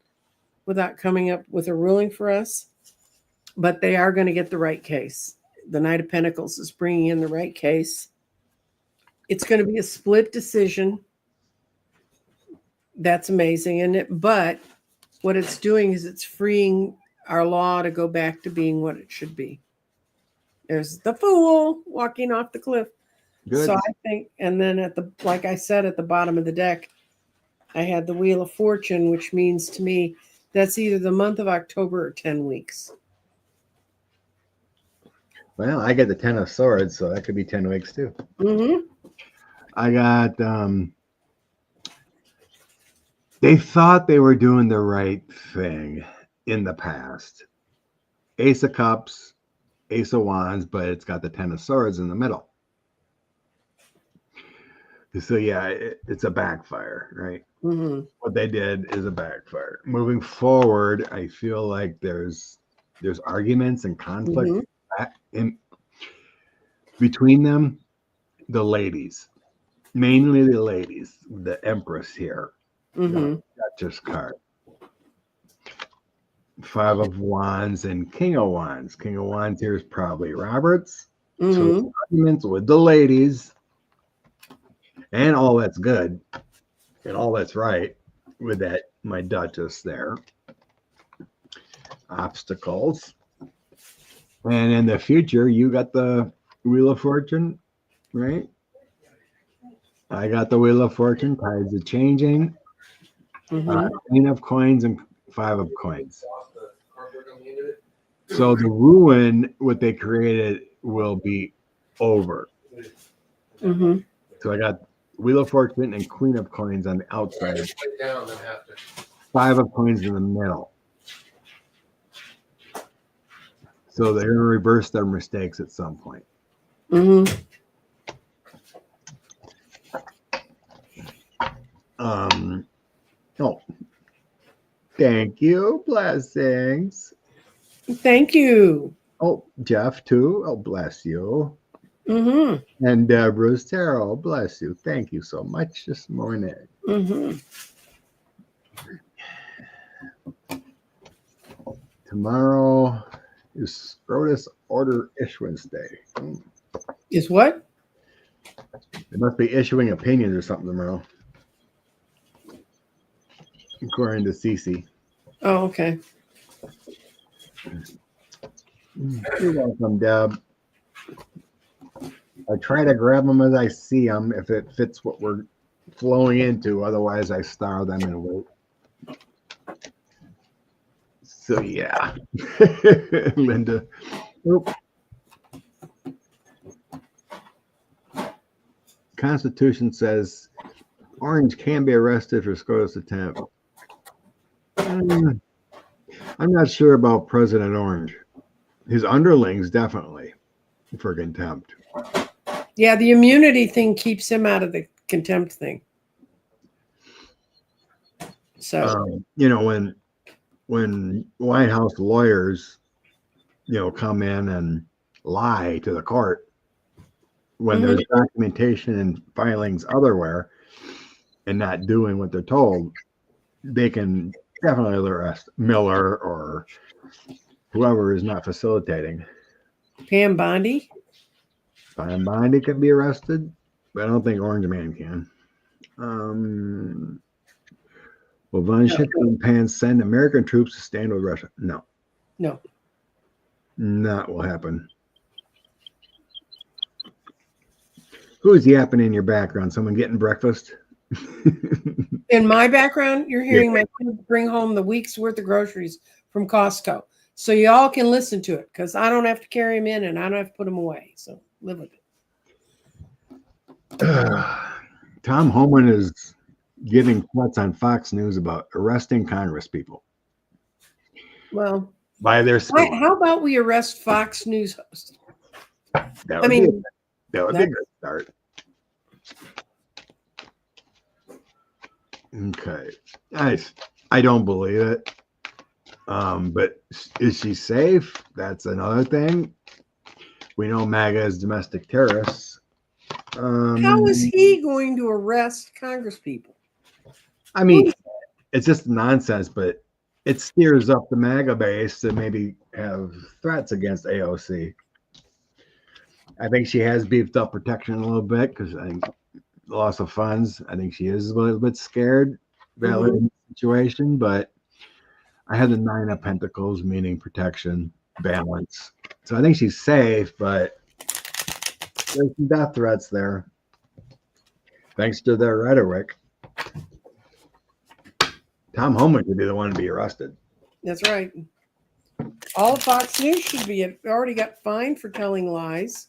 without coming up with a ruling for us, but they are going to get the right case. The Knight of Pentacles is bringing in the right case. It's going to be a split decision. That's amazing, isn't it? But what it's doing is it's freeing our law to go back to being what it should be. There's the Fool walking off the cliff. Good. So I think, and then like I said, at the bottom of the deck, I had the Wheel of Fortune, which means to me that's either the month of October or 10 weeks. Well, I get the 10 of Swords, so that could be 10 weeks too. Mm-hmm. I got, they thought they were doing the right thing in the past. Ace of Cups, Ace of Wands, but it's got the 10 of Swords in the middle. So yeah, it's a backfire, right? Mm-hmm. What they did is a backfire. Moving forward, I feel like there's arguments and conflict in between them. The ladies, mainly the ladies, the Empress here, Duchess card, 5 of Wands and King of Wands. King of Wands here is probably Roberts. So arguments with the ladies, and all that's good and all that's right with that, my Duchess there. Obstacles. And in the future, you got the Wheel of Fortune, right? I got the Wheel of Fortune, tides of changing, Queen of Coins and 5 of Coins. So the ruin, what they created, will be over. So I got Wheel of Fortune and Queen of Coins on the outside. 5 of Coins in the middle. So they're going to reverse their mistakes at some point. Oh, thank you. Blessings. Thank you. Oh, Jeff, too. Oh, bless you. Mm-hmm. And Deborah's Tarot. Bless you. Thank you so much this morning. Mm-hmm. Tomorrow is SCOTUS Order Issuance Day. Is what? They must be issuing opinions or something tomorrow, according to Cece. Oh, okay. You're welcome, Deb. I try to grab them as I see them if it fits what we're flowing into. Otherwise, I star them and wait. So, yeah. Linda. Oop. Constitution says Orange can be arrested for SCOTUS attempt. I'm not sure about President Orange. His underlings definitely for contempt. Yeah, the immunity thing keeps him out of the contempt thing. So you know, when White House lawyers, come in and lie to the court when Mhm. there's documentation and filings otherwhere and not doing what they're told. They can definitely arrest Miller or whoever is not facilitating. Pam Bondi. Fine Bondi could be arrested, but I don't think Orange Man can. Will Von No. Schickel and Pence send American troops to stand with Russia? No. No. Not will happen. Who's yapping in your background? Someone getting breakfast? In my background, you're hearing my kid bring home the week's worth of groceries from Costco. So y'all can listen to it because I don't have to carry them in and I don't have to put them away. So live with it. Tom Homan is giving threats on Fox News about arresting Congress people Well, by their speech. how about we arrest Fox News hosts? That would be a good start. Okay. Nice. I don't believe it. But is she safe? That's another thing. We know MAGA is domestic terrorists. How is he going to arrest Congress people? I mean, it's just nonsense, but it steers up the MAGA base to maybe have threats against AOC. I think she has beefed up protection a little bit because I think loss of funds. I think she is a little bit scared about the situation, but I had the 9 of Pentacles, meaning protection, balance. So I think she's safe, but there's some death threats there. Thanks to their rhetoric. Tom Homan could be the one to be arrested. That's right. All Fox News should be already got fined for telling lies.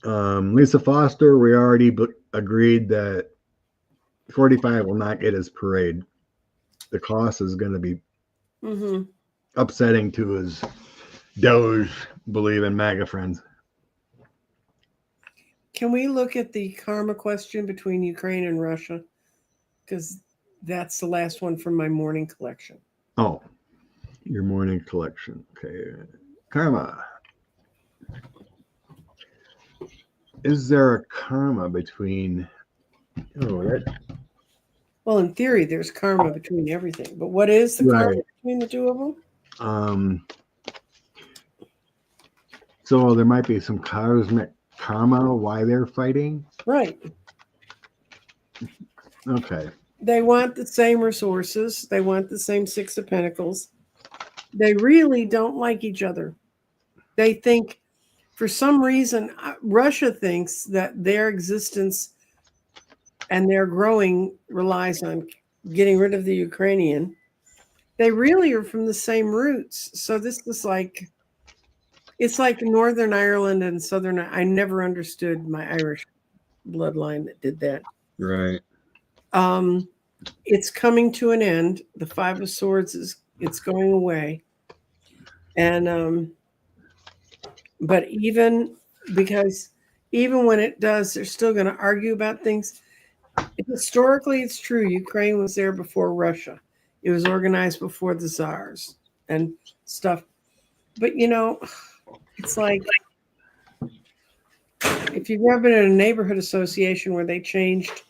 Lisa Foster, we already agreed that 45 will not get his parade. The cost is going to be upsetting to his Doge believing MAGA friends. Can we look at the karma question between Ukraine and Russia? Because that's the last one from my morning collection. Oh, your morning collection. Okay. Karma. Is there a karma between... Well, in theory, there's karma between everything. But what is the karma between the two of them? So there might be some cosmic karma why they're fighting? Right. Okay. They want the same resources. They want the same 6 of Pentacles. They really don't like each other. They think, for some reason, Russia thinks that their existence and their growing relies on getting rid of the Ukrainian. They really are from the same roots. So this is like, it's like Northern Ireland and Southern. I never understood my Irish bloodline that did that. Right. It's coming to an end. The 5 of Swords it's going away. And but even when it does, they're still going to argue about things. Historically, it's true. Ukraine was there before Russia. It was organized before the czars and stuff. But it's like if you've ever been in a neighborhood association where they changed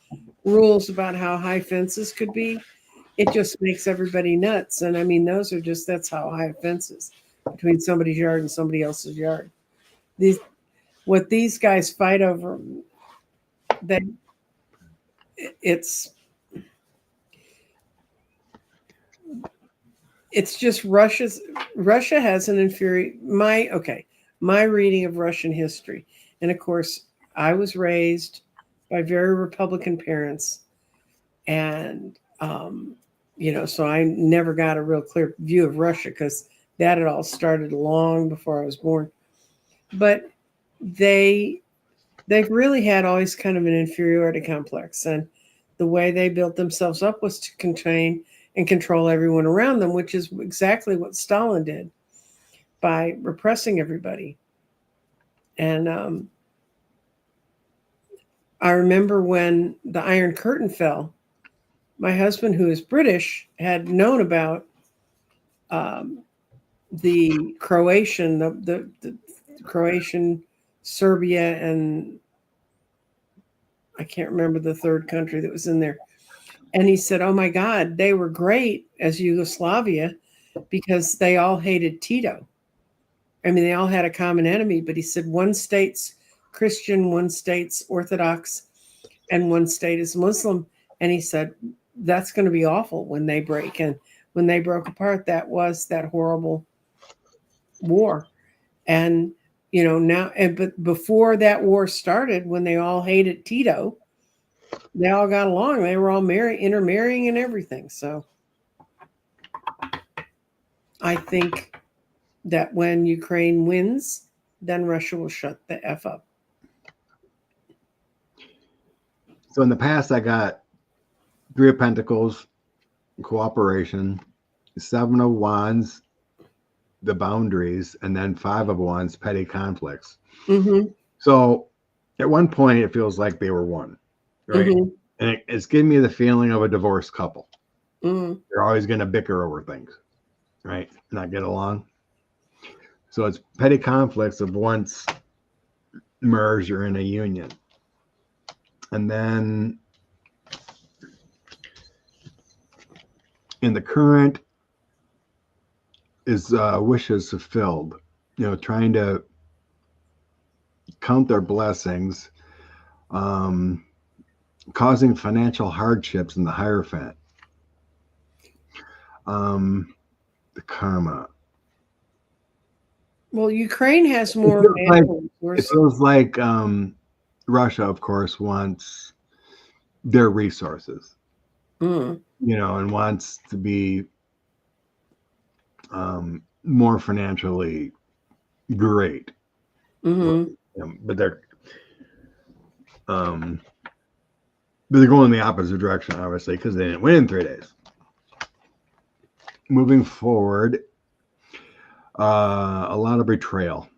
rules about how high fences could be, it just makes everybody nuts. And I mean, that's how high a fence is between somebody's yard and somebody else's yard. What these guys fight over, it's just Russia has an inferior, my reading of Russian history. And of course, I was raised by very Republican parents. And, so I never got a real clear view of Russia because that had all started long before I was born. But they've really had always kind of an inferiority complex. And the way they built themselves up was to contain and control everyone around them, which is exactly what Stalin did by repressing everybody. And I remember when the Iron Curtain fell, my husband, who is British, had known about the Croatian, the Croatian, Serbia, and I can't remember the third country that was in there. And he said, "Oh my God, they were great as Yugoslavia because they all hated Tito. I mean, they all had a common enemy." But he said one state's Christian, one state's Orthodox, and one state is Muslim. And he said that's going to be awful when they break. And when they broke apart, that was that horrible war. And now, but before that war started, when they all hated Tito, they all got along. They were all intermarrying and everything. So I think that when Ukraine wins, then Russia will shut the F up. So in the past, I got 3 of Pentacles, cooperation, 7 of Wands, the boundaries, and then 5 of Wands, petty conflicts. Mm-hmm. So at one point, it feels like they were one, right? Mm-hmm. And it's giving me the feeling of a divorced couple. Mm-hmm. They're always going to bicker over things, right? Not get along. So it's petty conflicts of once merged or in a union. And then in the current is wishes fulfilled, trying to count their blessings, causing financial hardships in the Hierophant. The karma. Well, Ukraine has more It feels like Russia, of course, wants their resources, and wants to be more financially great. Mm-hmm. But they're going in the opposite direction, obviously, because they didn't win in 3 days. Moving forward, a lot of betrayal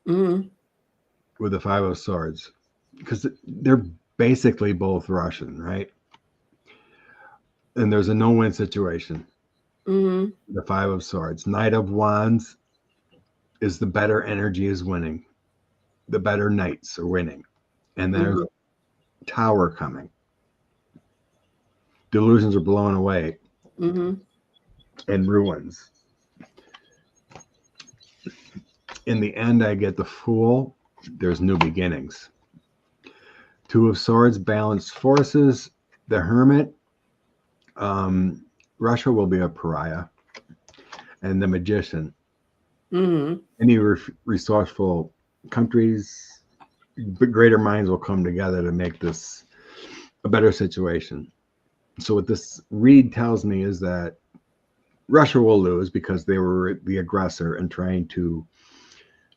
with the 5 of Swords, because they're basically both Russian, right? And there's a no-win situation. The 5 of Swords. Knight of Wands is the better energy is winning. The better knights are winning. And there's a Tower coming. Delusions are blown away. And ruins. In the end, I get the Fool. There's new beginnings. 2 of Swords, balanced forces. The Hermit. Russia will be a pariah. And the Magician. Any resourceful countries, greater minds will come together to make this a better situation. So what this read tells me is that Russia will lose because they were the aggressor and trying to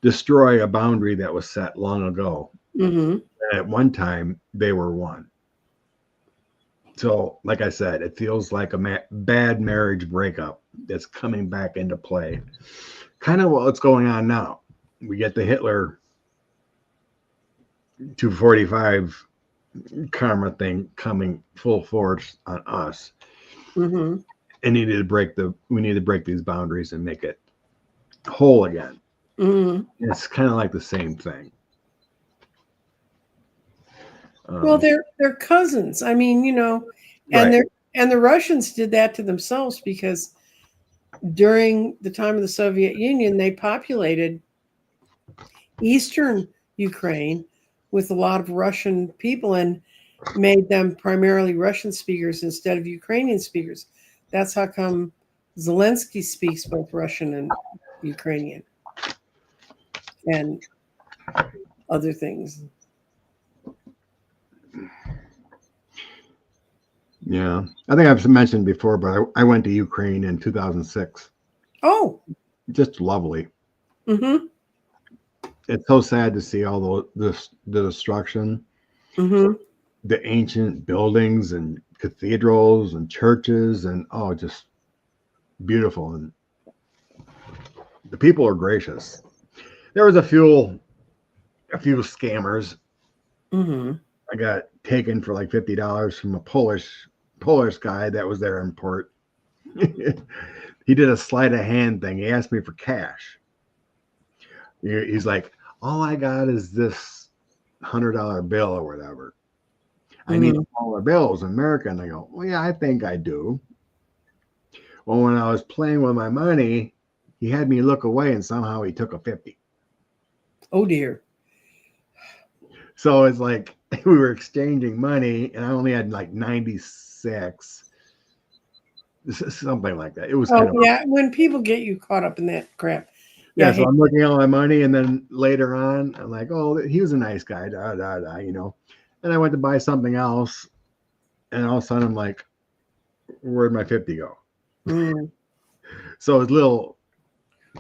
destroy a boundary that was set long ago. And at one time, they were one. So, like I said, it feels like a bad marriage breakup that's coming back into play. Kind of what's going on now. We get the Hitler 245 karma thing coming full force on us. And we need to break these boundaries and make it whole again. It's kind of like the same thing. Well, they're cousins. I mean, and right. the Russians did that to themselves because during the time of the Soviet Union, they populated eastern Ukraine with a lot of Russian people and made them primarily Russian speakers instead of Ukrainian speakers. That's how come Zelensky speaks both Russian and Ukrainian and other things. Yeah, I think I've mentioned before, but I went to Ukraine in 2006. Oh, just lovely. It's so sad to see all the destruction, the ancient buildings and cathedrals and churches, and just beautiful. And the people are gracious. There was a few scammers. I got taken for like $50 from a Polish guy that was there in port. He did a sleight of hand thing. He asked me for cash. He's like, all I got is this $100 bill or whatever. I need smaller bills in America. And I go, well, yeah, I think I do. Well, when I was playing with my money, he had me look away and somehow he took a 50. Oh dear. So it's like we were exchanging money and I only had like 96, something like that. It was kind of, yeah. When people get you caught up in that crap. yeah. So I'm looking at my money and then later on, I'm like, oh, he was a nice guy, you know. And I went to buy something else and all of a sudden I'm like, where'd my 50 go? So his little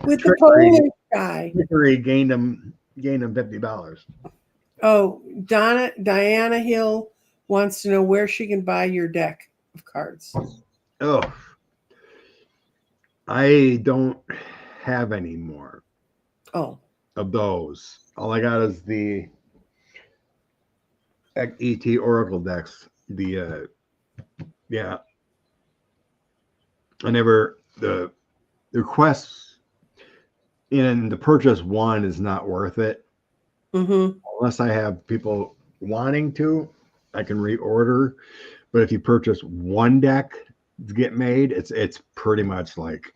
with the Polish guy gained him $50. Oh, Diana Hill wants to know where she can buy your deck of cards. Oh, I don't have any more of those. All I got is the ET Oracle decks. Yeah. I never, the requests in the purchase one is not worth it. Unless I have people wanting to, I can reorder. But if you purchase one deck to get made, it's pretty much like,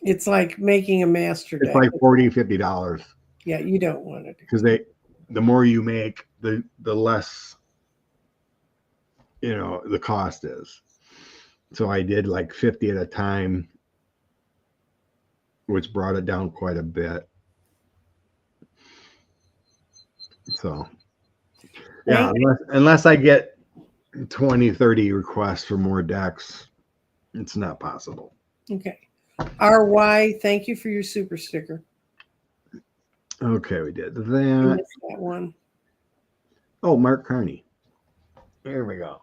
it's like making a master deck. It's like $40-$50. Yeah, you don't want it because the more you make, the less, you know, the cost is. So I did like 50 at a time, which brought it down quite a bit. So yeah, unless I get 20-30 requests for more decks, it's not possible. Okay. RY, thank you for your super sticker. Okay, we did that. I missed that one. Oh, Mark Carney. There we go.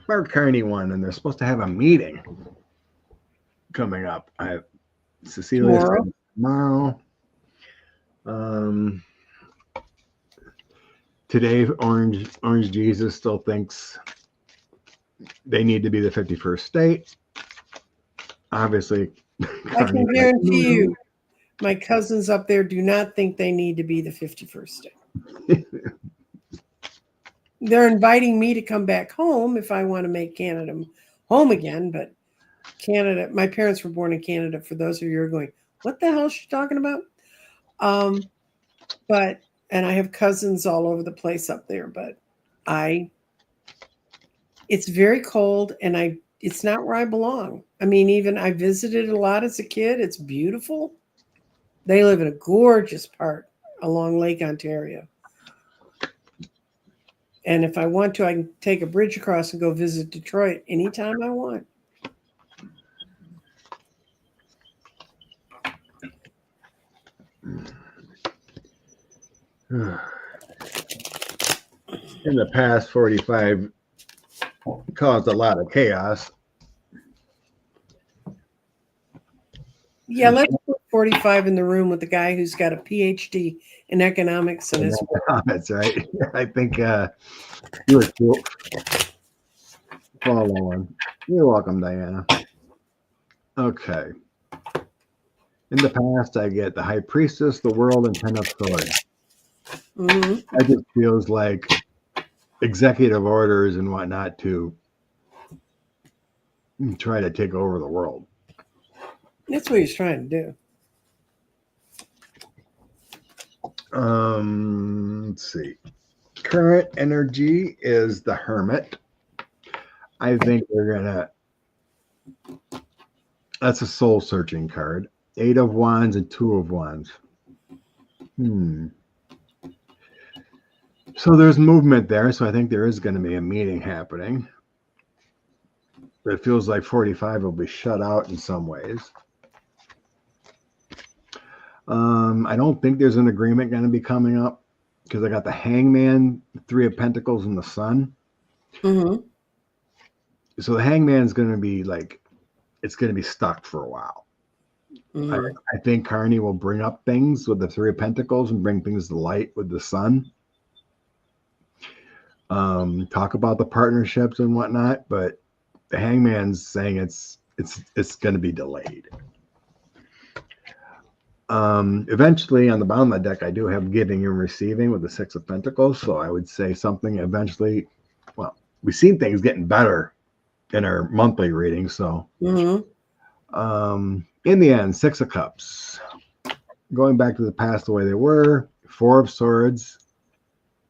Mark Carney won, and they're supposed to have a meeting coming up. Cecilia tomorrow. Today, Orange Jesus still thinks they need to be the 51st state. Obviously, I can guarantee you, my cousins up there do not think they need to be the 51st state. They're inviting me to come back home if I want to make Canada home again. But Canada, my parents were born in Canada. For those of you who are going, what the hell is she talking about? And I have cousins all over the place up there, but it's very cold and it's not where I belong. I mean, even I visited a lot as a kid. It's beautiful. They live in a gorgeous part along Lake Ontario. And if I want to, I can take a bridge across and go visit Detroit anytime I want. In the past, 45 caused a lot of chaos. Yeah, let's put 45 in the room with the guy who's got a PhD in economics and his work. That's right. I think you were cool. Following. You're welcome, Diana. Okay. In the past, I get the High Priestess, the World, and 10 of Swords. That just feels like executive orders and whatnot to try to take over the world. That's what he's trying to do. Let's see. Current energy is the Hermit. I think we're gonna. That's a soul searching card. 8 of Wands and 2 of Wands. So there's movement there. So I think there is going to be a meeting happening. But it feels like 45 will be shut out in some ways. I don't think there's an agreement going to be coming up because I got the Hangman, 3 of Pentacles, and the Sun. So the Hangman's going to be like, it's going to be stuck for a while. I think Carney will bring up things with the 3 of Pentacles and bring things to light with the Sun. Talk about the partnerships and whatnot, but the Hangman's saying it's it's going to be delayed. Eventually, on the bottom of the deck, I do have giving and receiving with the Six of Pentacles. So I would say something eventually. Well, we've seen things getting better in our monthly reading. So, in the end, Six of Cups. Going back to the past the way they were. Four of Swords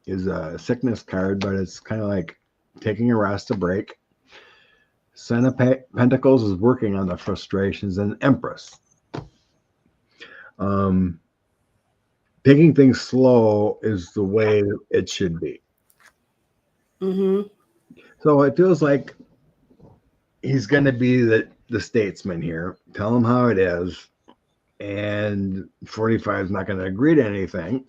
is a sickness card, but it's kind of like taking a rest, a break. Ten of Pentacles is working on the frustrations, and Empress. Taking things slow is the way it should be. So it feels like he's going to be the statesman here. Tell him how it is. And 45 is not going to agree to anything.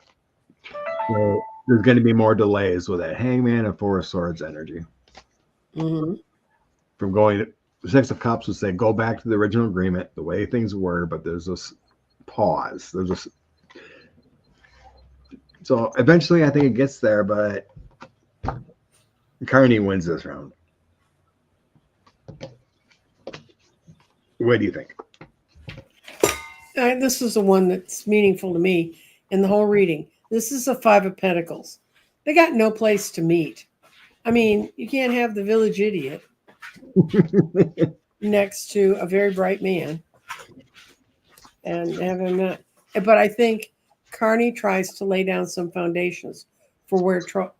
So there's going to be more delays with that Hangman and Four of Swords energy. From going to Six of Cups would say, go back to the original agreement, the way things were, but there's this pause. There's this. So eventually I think it gets there, but Carney wins this round. What do you think? This is the one that's meaningful to me in the whole reading. This is a Five of Pentacles. They got no place to meet. I mean, you can't have the village idiot next to a very bright man and have him not. But I think Carney tries to lay down some foundations for where talks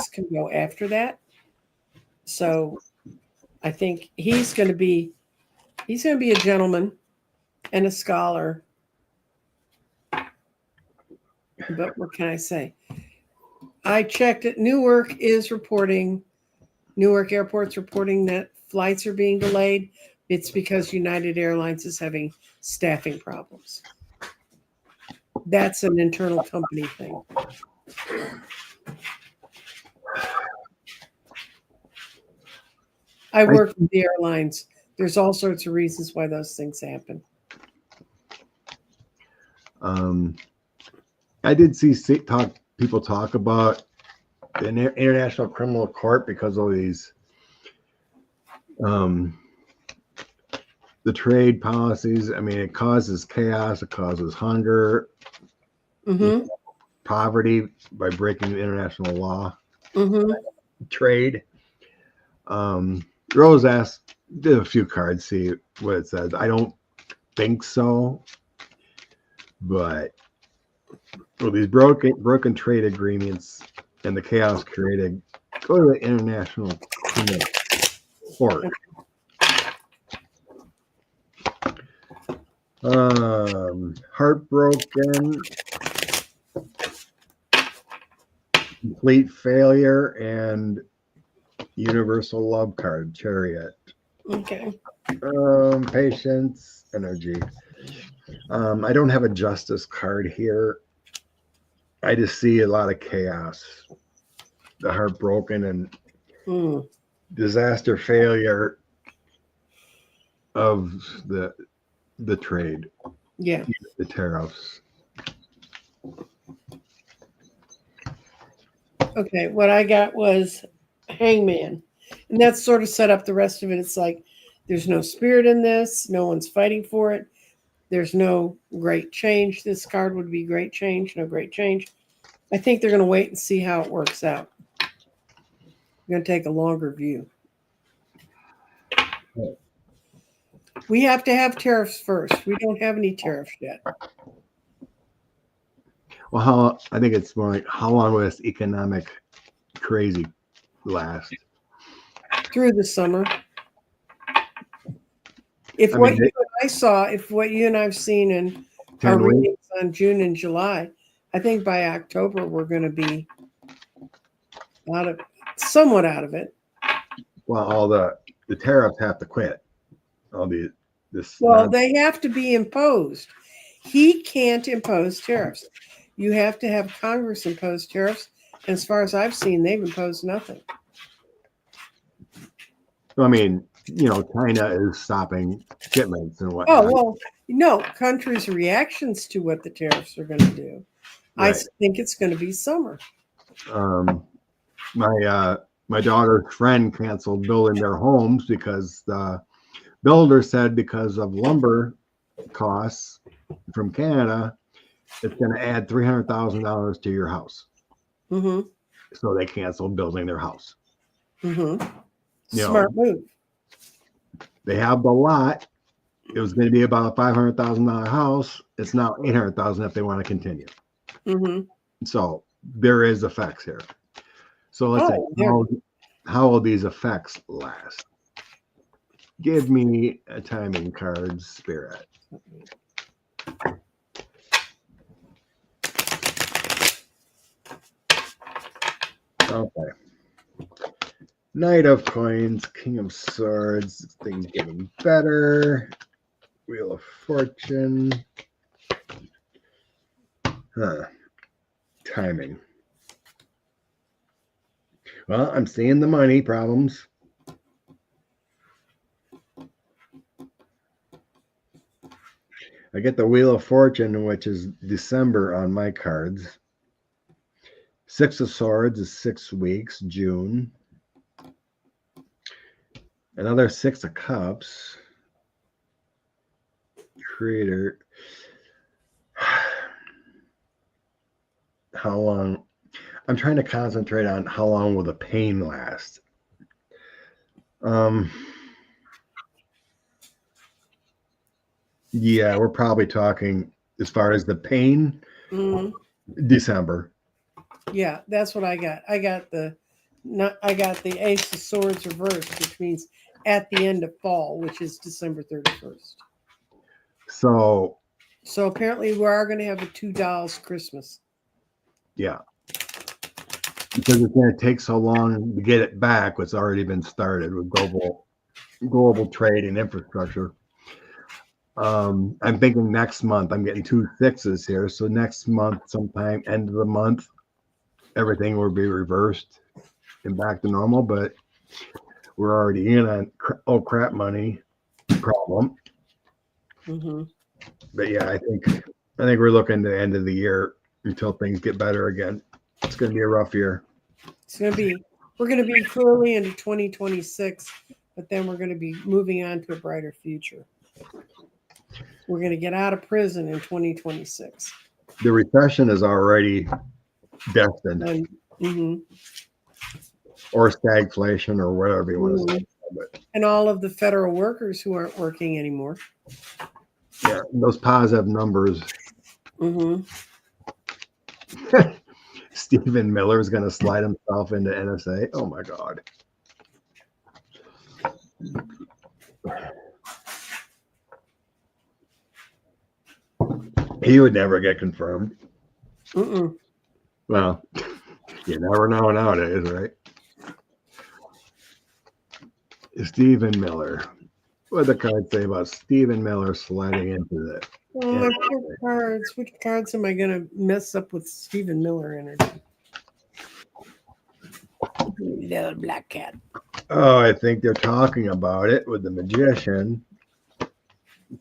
can go after that. So I think he's going to be a gentleman and a scholar. But what can I say? I checked it. Newark Airport's reporting that flights are being delayed. It's because United Airlines is having staffing problems. That's an internal company thing. I work with the airlines. There's all sorts of reasons why those things happen. I did see people talk about the International Criminal Court because of these the trade policies. I mean, it causes chaos, it causes hunger, poverty by breaking the international law. Trade. Rose asked, did a few cards, see what it says. I don't think so, but with these broken trade agreements and the chaos created, go to the International Criminal Court. Heartbroken, complete failure, and universal love card, Chariot. Okay. Patience, energy. I don't have a justice card here. I just see a lot of chaos. The heartbroken and disaster failure of the trade. Yeah. The tariffs. Okay, what I got was Hangman. And that sort of set up the rest of it. It's like there's no spirit in this. No one's fighting for it. There's no great change. This card would be great change. No great change. I think they're going to wait and see how it works out. I'm going to take a longer view. We have to have tariffs first. We don't have any tariffs yet. Well, I think it's more like, how long will this economic crazy last? Through the summer. If what you and I've seen in our readings on June and July, I think by October we're going to be somewhat out of it. Well, all the tariffs have to quit. They have to be imposed. He can't impose tariffs. You have to have Congress impose tariffs. As far as I've seen, they've imposed nothing. I mean, China is stopping shipments and whatnot. Oh, well, no, countries' reactions to what the tariffs are going to do. Right. I think it's going to be summer. My My daughter's friend canceled building their homes because the builder said because of lumber costs from Canada, it's going to add $300,000 to your house. Mm-hmm. So they canceled building their house. Mm-hmm. You Smart know, move. they have the lot. It was going to be about a $500,000 house. It's now $800,000 if they want to continue. Mm-hmm. So there is effects here. So let's say, Oh, how will these effects last? Give me a timing card, Spirit. Okay. Knight of Coins, King of Swords, things getting better. Wheel of Fortune. Huh. Timing. Well, I'm seeing the money problems. I get the Wheel of Fortune, which is December on my cards. Six of Swords is 6 weeks, June. Another Six of Cups. Creator. How long? I'm trying to concentrate on how long will the pain last. Yeah, we're probably talking as far as the pain, December. Yeah, that's what I got. I got the Ace of Swords reversed, which means at the end of fall, which is December 31st. So apparently we are going to have a $2 Christmas. yeah, because it's going to take so long to get it back. What's already been started with global trade and infrastructure. I'm thinking next month. I'm getting 2 6s here, so next month, sometime end of the month, everything will be reversed and back to normal. But we're already in on crap money problem. Mm-hmm. But yeah, I think we're looking to the end of the year until things get better again. It's going to be a rough year. We're going to be clearly into 2026, but then we're going to be moving on to a brighter future. We're going to get out of prison in 2026. The recession is already destined. Mm-hmm. Or stagflation or whatever you want to say. But, and all of the federal workers who aren't working anymore. Yeah, those positive numbers. Mm-hmm. Stephen Miller is going to slide himself into NSA. Oh my God. He would never get confirmed. Mm-mm. Well, you never know nowadays, right? Stephen Miller. What did the card say about Stephen Miller sliding into that? Oh, my poor cards. Which cards am I going to mess up with Stephen Miller energy? Little black cat. Oh, I think they're talking about it with the magician.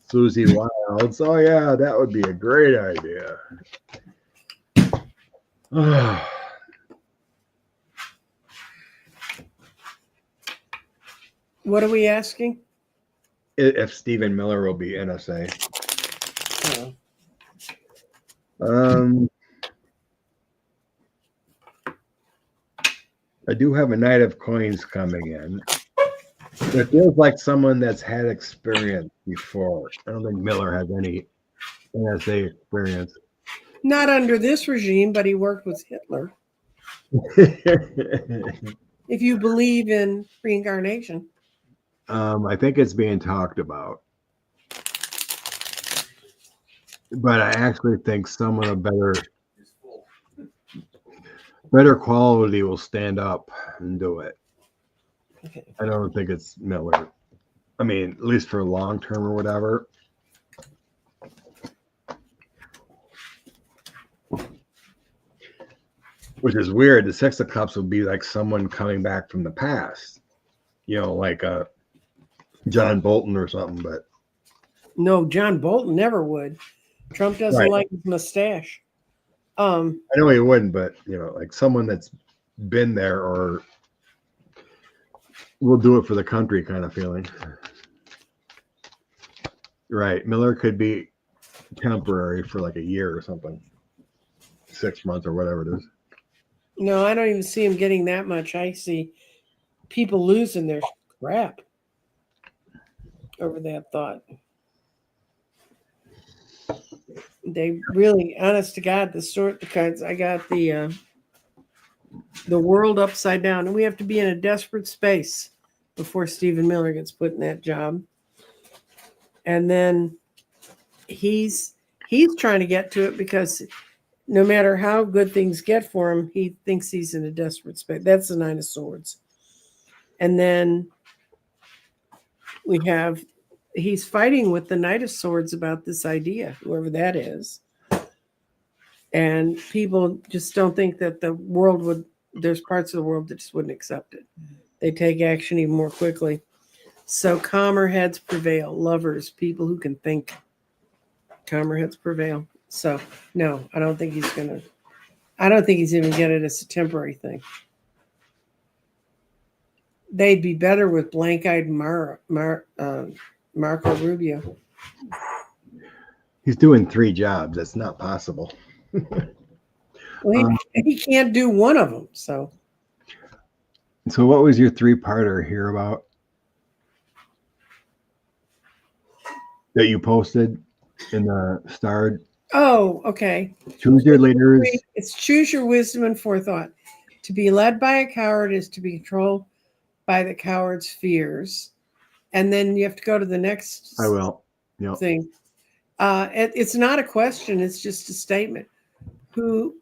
Susie Wilds. Oh, yeah, that would be a great idea. What are we asking? If Stephen Miller will be NSA. I do have a Knight of Coins coming in. It feels like someone that's had experience before. I don't think Miller has any NSA experience. Not under this regime, but he worked with Hitler. If you believe in reincarnation. I think it's being talked about. But I actually think someone of better quality will stand up and do it. Okay. I don't think it's Miller. I mean, at least for long term or whatever. Which is weird. The Six of Cups would be like someone coming back from the past. You know, like John Bolton or something, but no, John Bolton never would. Trump doesn't like his mustache. I know he wouldn't, but you know, like someone that's been there or we'll do it for the country kind of feeling. Right. Miller could be temporary for like a year or something. 6 months or whatever it is. No, I don't even see him getting that much. I see people losing their crap over that thought. They really, honest to God, the cards. I got the world upside down, and we have to be in a desperate space before Stephen Miller gets put in that job. And then he's trying to get to it because no matter how good things get for him, he thinks he's in a desperate space. That's the Nine of Swords. And then he's fighting with the Knight of Swords about this idea, whoever that is. And people just don't think that there's parts of the world that just wouldn't accept it. They take action even more quickly. So calmer heads prevail. Lovers, people who can think. Calmer heads prevail. So no, I don't think he's even get it as a temporary thing. They'd be better with blank-eyed Marco Rubio. He's doing 3 jobs. That's not possible. Well, he can't do one of them. So what was your 3-parter here about that you posted in the Star? Oh, okay. Choose your leaders. It's choose your wisdom and forethought. To be led by a coward is to be controlled by the coward's fears. And then you have to go to the next I will. Yep. thing. It's not a question. It's just a statement. Who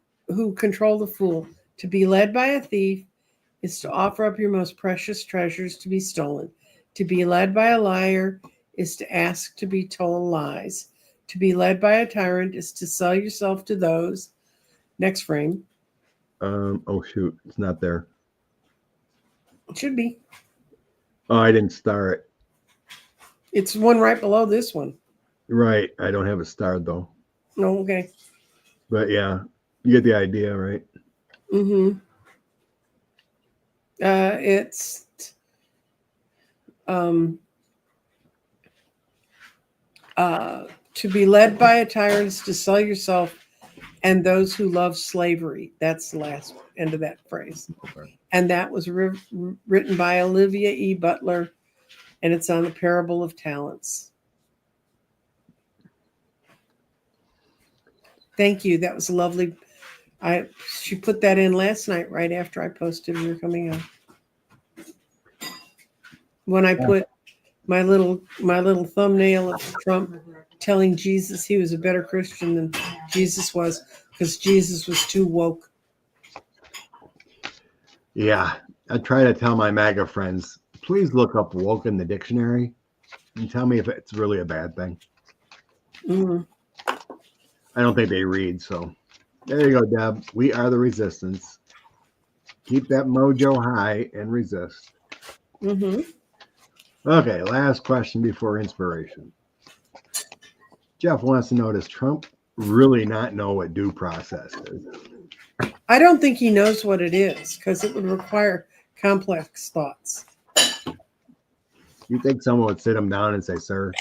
control the fool? To be led by a thief is to offer up your most precious treasures to be stolen. To be led by a liar is to ask to be told lies. To be led by a tyrant is to sell yourself to those. Next frame. Oh shoot, it's not there. It should be. Oh, I didn't star it. It's one right below this one. Right. I don't have it starred though. No, okay. But yeah, you get the idea, right? Mm-hmm. It's to be led by a tyrant is to sell yourself and those who love slavery. That's the last end of that phrase. Okay. And that was written by Olivia E. Butler, and it's on the Parable of Talents. Thank you. That was lovely. She put that in last night right after I posted we were coming on. When I put my little thumbnail of Trump telling Jesus he was a better Christian than Jesus was because Jesus was too woke. Yeah, I try to tell my MAGA friends, please look up woke in the dictionary and tell me if it's really a bad thing. Mm-hmm. I don't think they read, so there you go, Deb. We are the resistance. Keep that mojo high and resist. Mm-hmm. Okay, last question before inspiration. Jeff wants to know, does Trump really not know what due process is? I don't think he knows what it is because it would require complex thoughts. You think someone would sit him down and say, sir,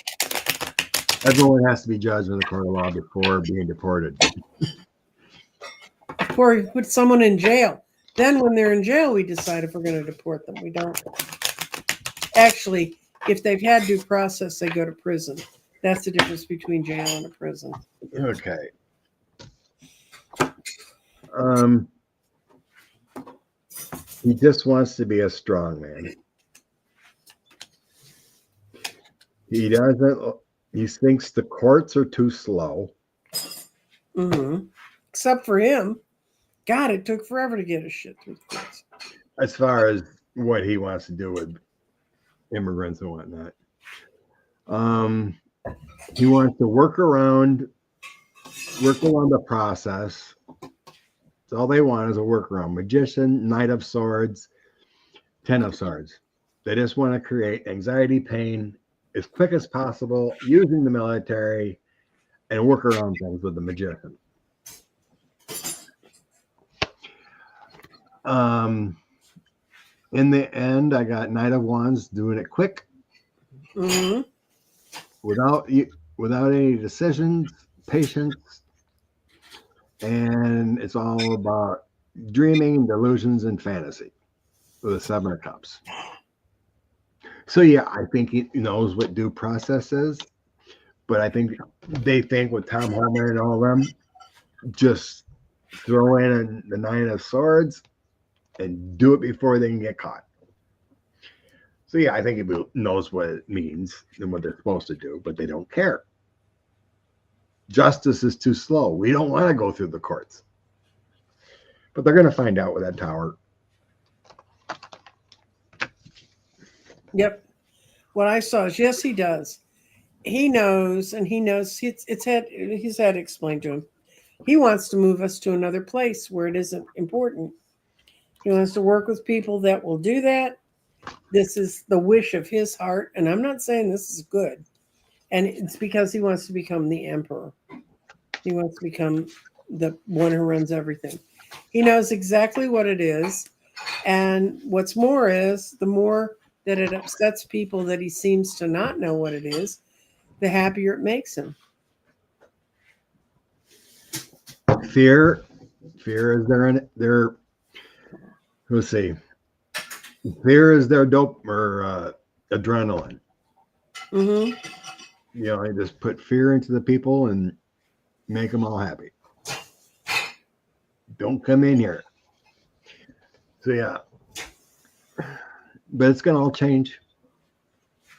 everyone has to be judged in the court of law before being deported? Or put someone in jail. Then when they're in jail, we decide if we're going to deport them. We don't. Actually, if they've had due process, they go to prison. That's the difference between jail and a prison. Okay. He just wants to be a strong man. He doesn't. He thinks the courts are too slow. Mm-hmm. Except for him. God, it took forever to get his shit through the courts. As far as what he wants to do with immigrants and whatnot. He wants to work around the process. That's all they want is a workaround. Magician, Knight of Swords, 10 of Swords. They just want to create anxiety, pain as quick as possible using the military and work around things with the magician. In the end, I got Knight of Wands doing it quick, Mm-hmm. without any decisions, patience, and it's all about dreaming, delusions, and fantasy with the Seven of Cups. So yeah, I think he knows what due process is, but I think they think with Tom Homan and all them, just throw in the Nine of Swords and do it before they can get caught. So yeah, I think he knows what it means and what they're supposed to do, but they don't care. Justice is too slow. We don't want to go through the courts. But they're going to find out with that tower. Yep. What I saw is, yes, he does. He knows, and he knows he's had it explained to him. He wants to move us to another place where it isn't important. He wants to work with people that will do that. This is the wish of his heart, and I'm not saying this is good. And it's because he wants to become the emperor. He wants to become the one who runs everything. He knows exactly what it is. And what's more is, the more that it upsets people that he seems to not know what it is, the happier it makes him. Fear is their let's see. Fear is their dope or adrenaline. Mm-hmm. You know, they just put fear into the people and make them all happy. Don't come in here. So yeah, but it's gonna all change.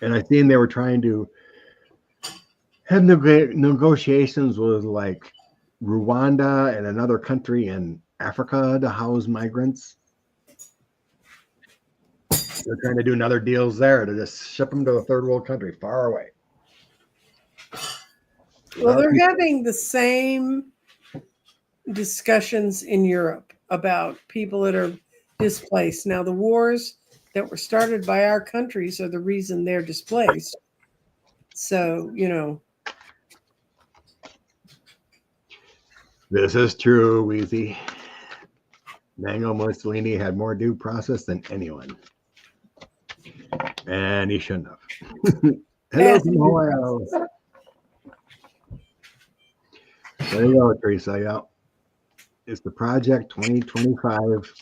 And I seen they were trying to have negotiations with like Rwanda and another country in Africa to house migrants. They're trying to do another deals there to just ship them to a third world country far away. Well, they're having the same discussions in Europe about people that are displaced. Now, the wars that were started by our countries are the reason they're displaced. So, you know. This is true, Weezy. Mango Mussolini had more due process than anyone. And he shouldn't have. Hello from Ohio. There you go, Teresa. Yeah. It's the Project 2025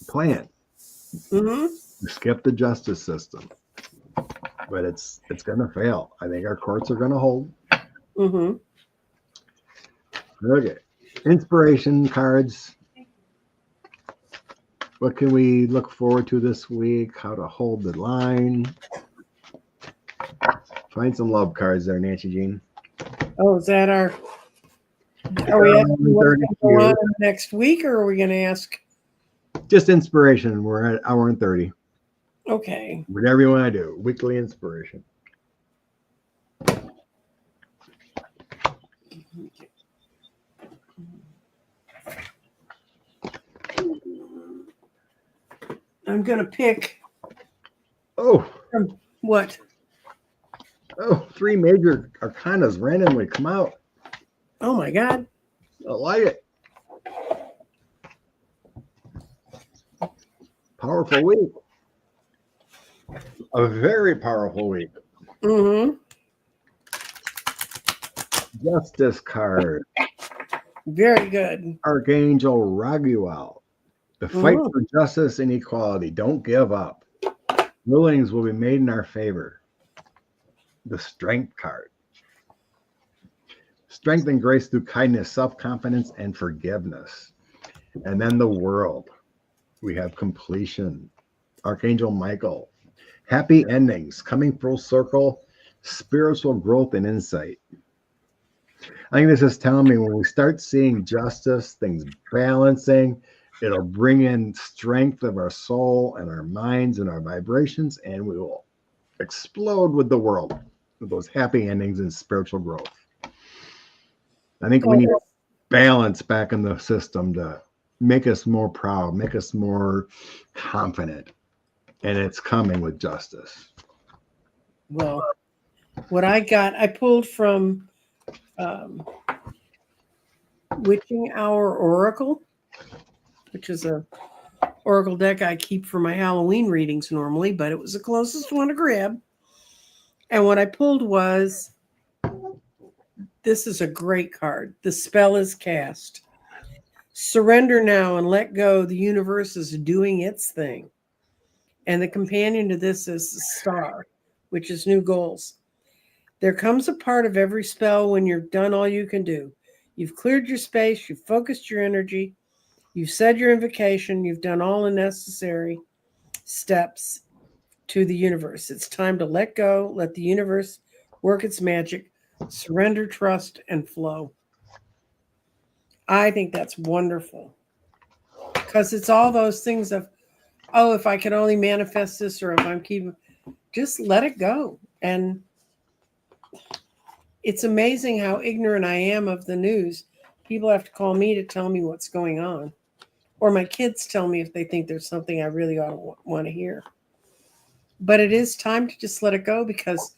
plan. Mm-hmm. Skip the justice system. But it's going to fail. I think our courts are going to hold. Mm-hmm. Okay. Inspiration cards. What can we look forward to this week? How to hold the line. Find some love cards there, Nancy Jean. Oh, is that our... Are we asking what's going to go on next week, or are we going to ask? Just inspiration. We're at hour and 30. Okay. Whatever you want to do. Weekly inspiration. I'm going to pick. Oh. What? Oh, 3 major arcanas randomly come out. Oh, my God. I like it. Powerful week. A very powerful week. Mm-hmm. Justice card. Very good. Archangel Raguel. The fight for justice and equality. Don't give up. Rulings will be made in our favor. The Strength card. Strength and grace through kindness, self-confidence, and forgiveness. And then the World. We have completion. Archangel Michael. Happy endings. Coming full circle. Spiritual growth and insight. I think this is telling me when we start seeing justice, things balancing, it'll bring in strength of our soul and our minds and our vibrations, and we will explode with the world with those happy endings and spiritual growth. I think we need balance back in the system to make us more proud, make us more confident, and it's coming with justice. Well, what I got, I pulled from Witching Hour Oracle, which is a oracle deck I keep for my Halloween readings normally, but it was the closest one to grab. And what I pulled was, this is a great card. The spell is cast. Surrender now and let go. The universe is doing its thing. And the companion to this is the star, which is new goals. There comes a part of every spell when you're done all you can do. You've cleared your space, you've focused your energy, you've said your invocation, you've done all the necessary steps to the universe. It's time to let go, let the universe work its magic, surrender, trust, and flow. I think that's wonderful because it's all those things of, oh, if I could only manifest this, or if I'm keeping, just let it go. And it's amazing how ignorant I am of the news. People have to call me to tell me what's going on. Or my kids tell me if they think there's something I really ought to want to hear. But it is time to just let it go, because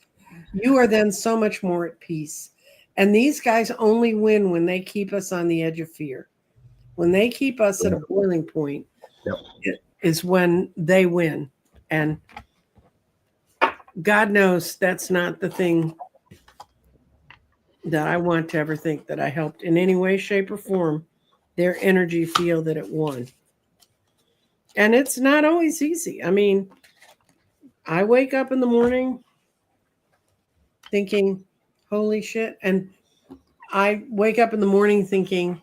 you are then so much more at peace. And these guys only win when they keep us on the edge of fear. When they keep us at a boiling point, it is when they win. And God knows that's not the thing that I want to ever think that I helped in any way, shape, or form their energy feel that it won. And it's not always easy. I mean, I wake up in the morning thinking, holy shit. And I wake up in the morning thinking,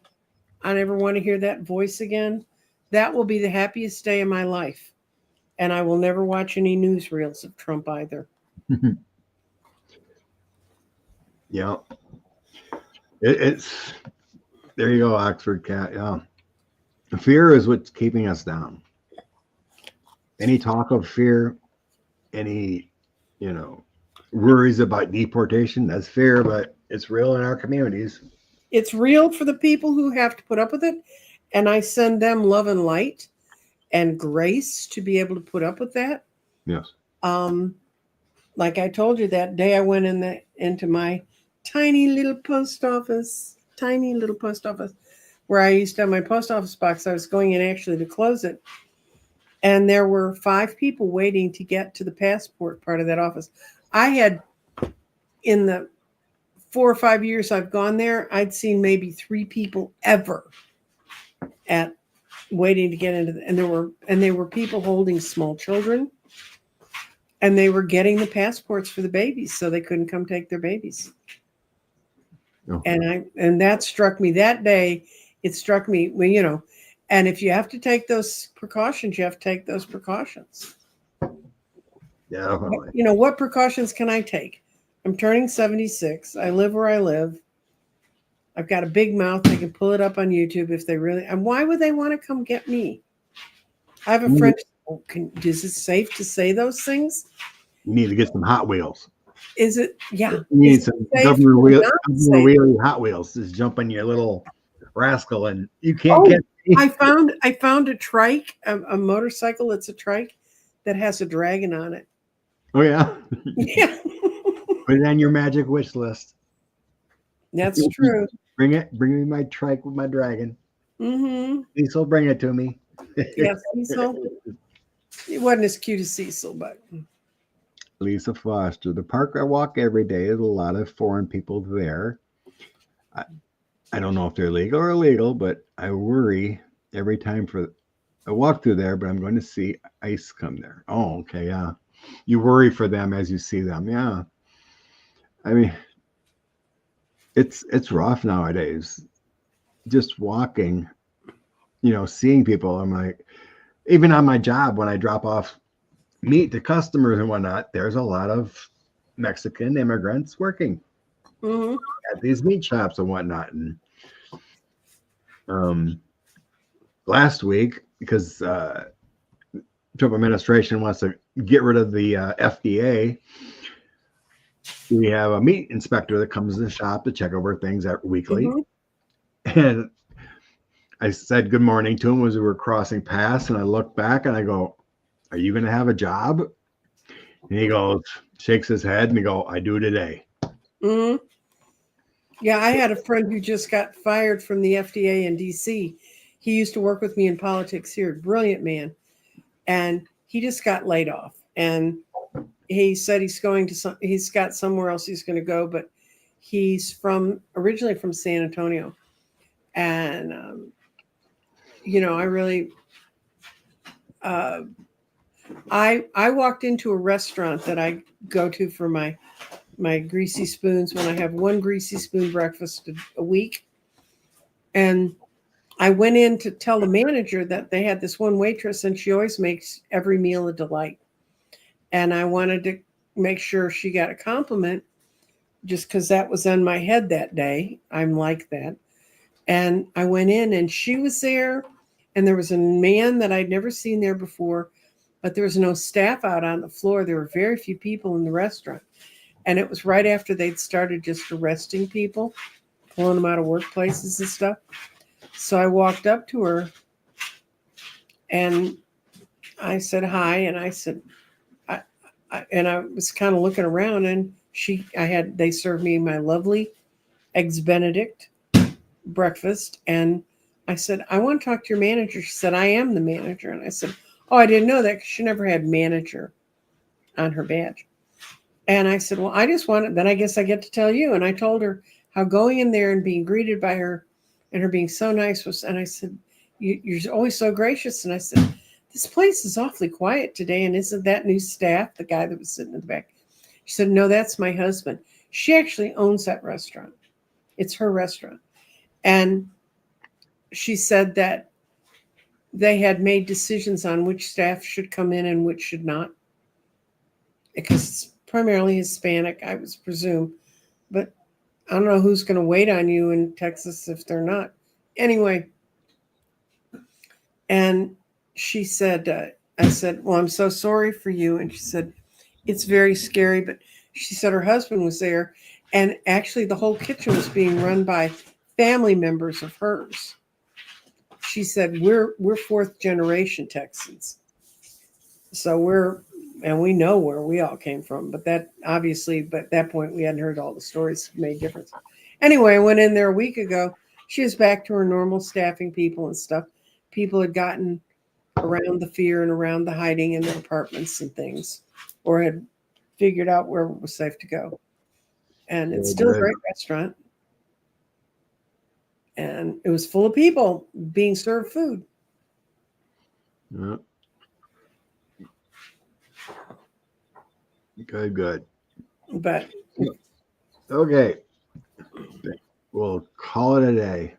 I never want to hear that voice again. That will be the happiest day of my life. And I will never watch any newsreels of Trump either. Yeah. It's there you go, Oxford Cat. Yeah. Fear is what's keeping us down. Any talk of fear, any, worries about deportation, that's fear, but it's real in our communities. It's real for the people who have to put up with it. And I send them love and light and grace to be able to put up with that. Yes. Like I told you, that day I went into my tiny little post office, where I used to have my post office box. I was going in actually to close it. And there were 5 people waiting to get to the passport part of that office. I had, in the 4 or 5 years I've gone there, I'd seen maybe 3 people ever at waiting to get into and they were people holding small children, and they were getting the passports for the babies so they couldn't come take their babies. Oh. And that struck me that day. It struck me, well, and if you have to take those precautions, you have to take those precautions. Yeah. What precautions can I take? I'm turning 76. I live where I live. I've got a big mouth. They can pull it up on YouTube if they really. And why would they want to come get me? I have a friend. Is it safe to say those things? You need to get some Hot Wheels. Is it? Yeah. You need some Governor Wheelie Hot Wheels. Just jump on your little rascal, and you can't get. I found a trike, a motorcycle. It's a trike that has a dragon on it. Oh yeah. Yeah. Put it on your magic wish list. That's true. Bring me my trike with my dragon. Mm-hmm. Cecil, bring it to me. Yes, Cecil. It wasn't as cute as Cecil, but. Lisa Foster. The park I walk every day is a lot of foreign people there. I don't know if they're legal or illegal, but I worry every time I walk through there, but I'm going to see ICE come there. Oh, okay, yeah. You worry for them as you see them, yeah. I mean, it's rough nowadays. Just walking, seeing people. I'm like, even on my job when I drop off meat to customers and whatnot, there's a lot of Mexican immigrants working at these meat shops and whatnot. And last week, because Trump administration wants to get rid of the FDA, we have a meat inspector that comes to the shop to check over things weekly. And I said good morning to him as we were crossing paths, and I looked back and I go, "Are you going to have a job?" And he goes, shakes his head, and he go, "I do today." Yeah, I had a friend who just got fired from the FDA in DC. He used to work with me in politics here, brilliant man. And he just got laid off. And he said he's got somewhere else he's going to go, but he's originally from San Antonio. And, I really, I walked into a restaurant that I go to for my greasy spoons when I have one greasy spoon breakfast a week. And I went in to tell the manager that they had this one waitress and she always makes every meal a delight. And I wanted to make sure she got a compliment just because that was on my head that day. I'm like that. And I went in and she was there and there was a man that I'd never seen there before, but there was no staff out on the floor. There were very few people in the restaurant. And it was right after they'd started just arresting people, pulling them out of workplaces and stuff. So I walked up to her and I said hi, and I said, I was kind of looking around, and they served me my lovely eggs Benedict breakfast, and I said, I want to talk to your manager. She said, I am the manager, and I said, oh, I didn't know that because she never had manager on her badge. And I said, well, I just wanted, then I guess I get to tell you. And I told her how going in there and being greeted by her and her being so nice was, and I said, you're always so gracious. And I said, this place is awfully quiet today. And isn't that new staff, the guy that was sitting in the back? She said, no, that's my husband. She actually owns that restaurant. It's her restaurant. And she said that they had made decisions on which staff should come in and which should not, because it's primarily Hispanic, I was presume. But I don't know who's going to wait on you in Texas if they're not. Anyway, and she said, I said, well, I'm so sorry for you. And she said, it's very scary. But she said her husband was there. And actually, the whole kitchen was being run by family members of hers. She said, we're fourth generation Texans. So we know where we all came from. But that obviously, but at that point, we hadn't heard all the stories that made difference. Anyway, I went in there a week ago. She was back to her normal staffing people and stuff. People had gotten around the fear and around the hiding in their apartments and things, or had figured out where it was safe to go. And it's still a great restaurant. And it was full of people being served food. Yeah. Good. But okay. We'll call it a day.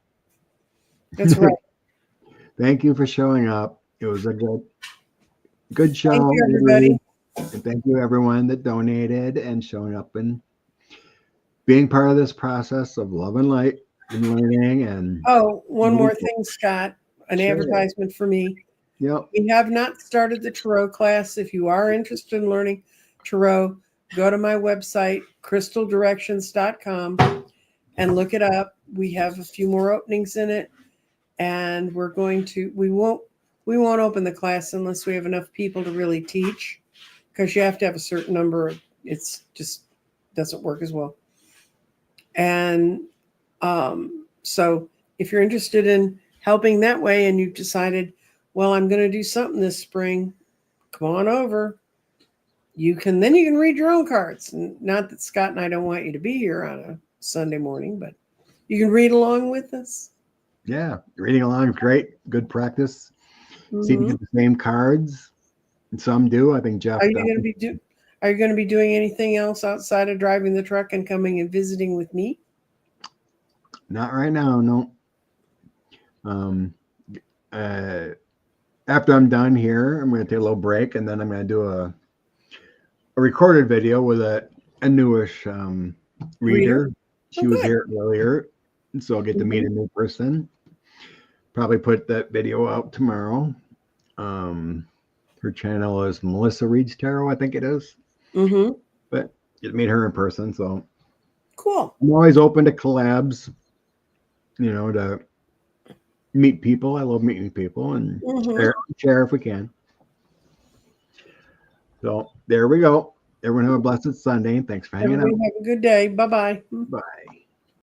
That's right. Thank you for showing up. It was a good show. Thank you, everybody. And thank you, everyone that donated and showing up and being part of this process of love and light and learning. And one more thing, Scott, an advertisement for me. Yep. We have not started the Tarot class. If you are interested in learning Tarot, go to my website, crystaldirections.com, and look it up. We have a few more openings in it, and we won't open the class unless we have enough people to really teach, because you have to have a certain number. It's just doesn't work as well. And so if you're interested in helping that way and you've decided, well, I'm going to do something this spring, come on over. You can read your own cards. And not that Scott and I don't want you to be here on a Sunday morning, but you can read along with us. Yeah, reading along is great. Good practice. Mm-hmm. See if you get the same cards. And some do. I think Jeff. Are you going to be doing anything else outside of driving the truck and coming and visiting with me? Not right now, no. After I'm done here, I'm going to take a little break, and then I'm going to do a recorded video with a newish reader. She was here earlier, and so I'll get to meet a new person. Probably put that video out tomorrow. Her channel is Melissa Reads Tarot, I think it is. Mm-hmm. But get to meet her in person, so cool. I'm always open to collabs, to meet people. I love meeting people and share if we can. So there we go. Everyone have a blessed Sunday. Thanks for hanging out. Have a good day. Bye-bye. Bye.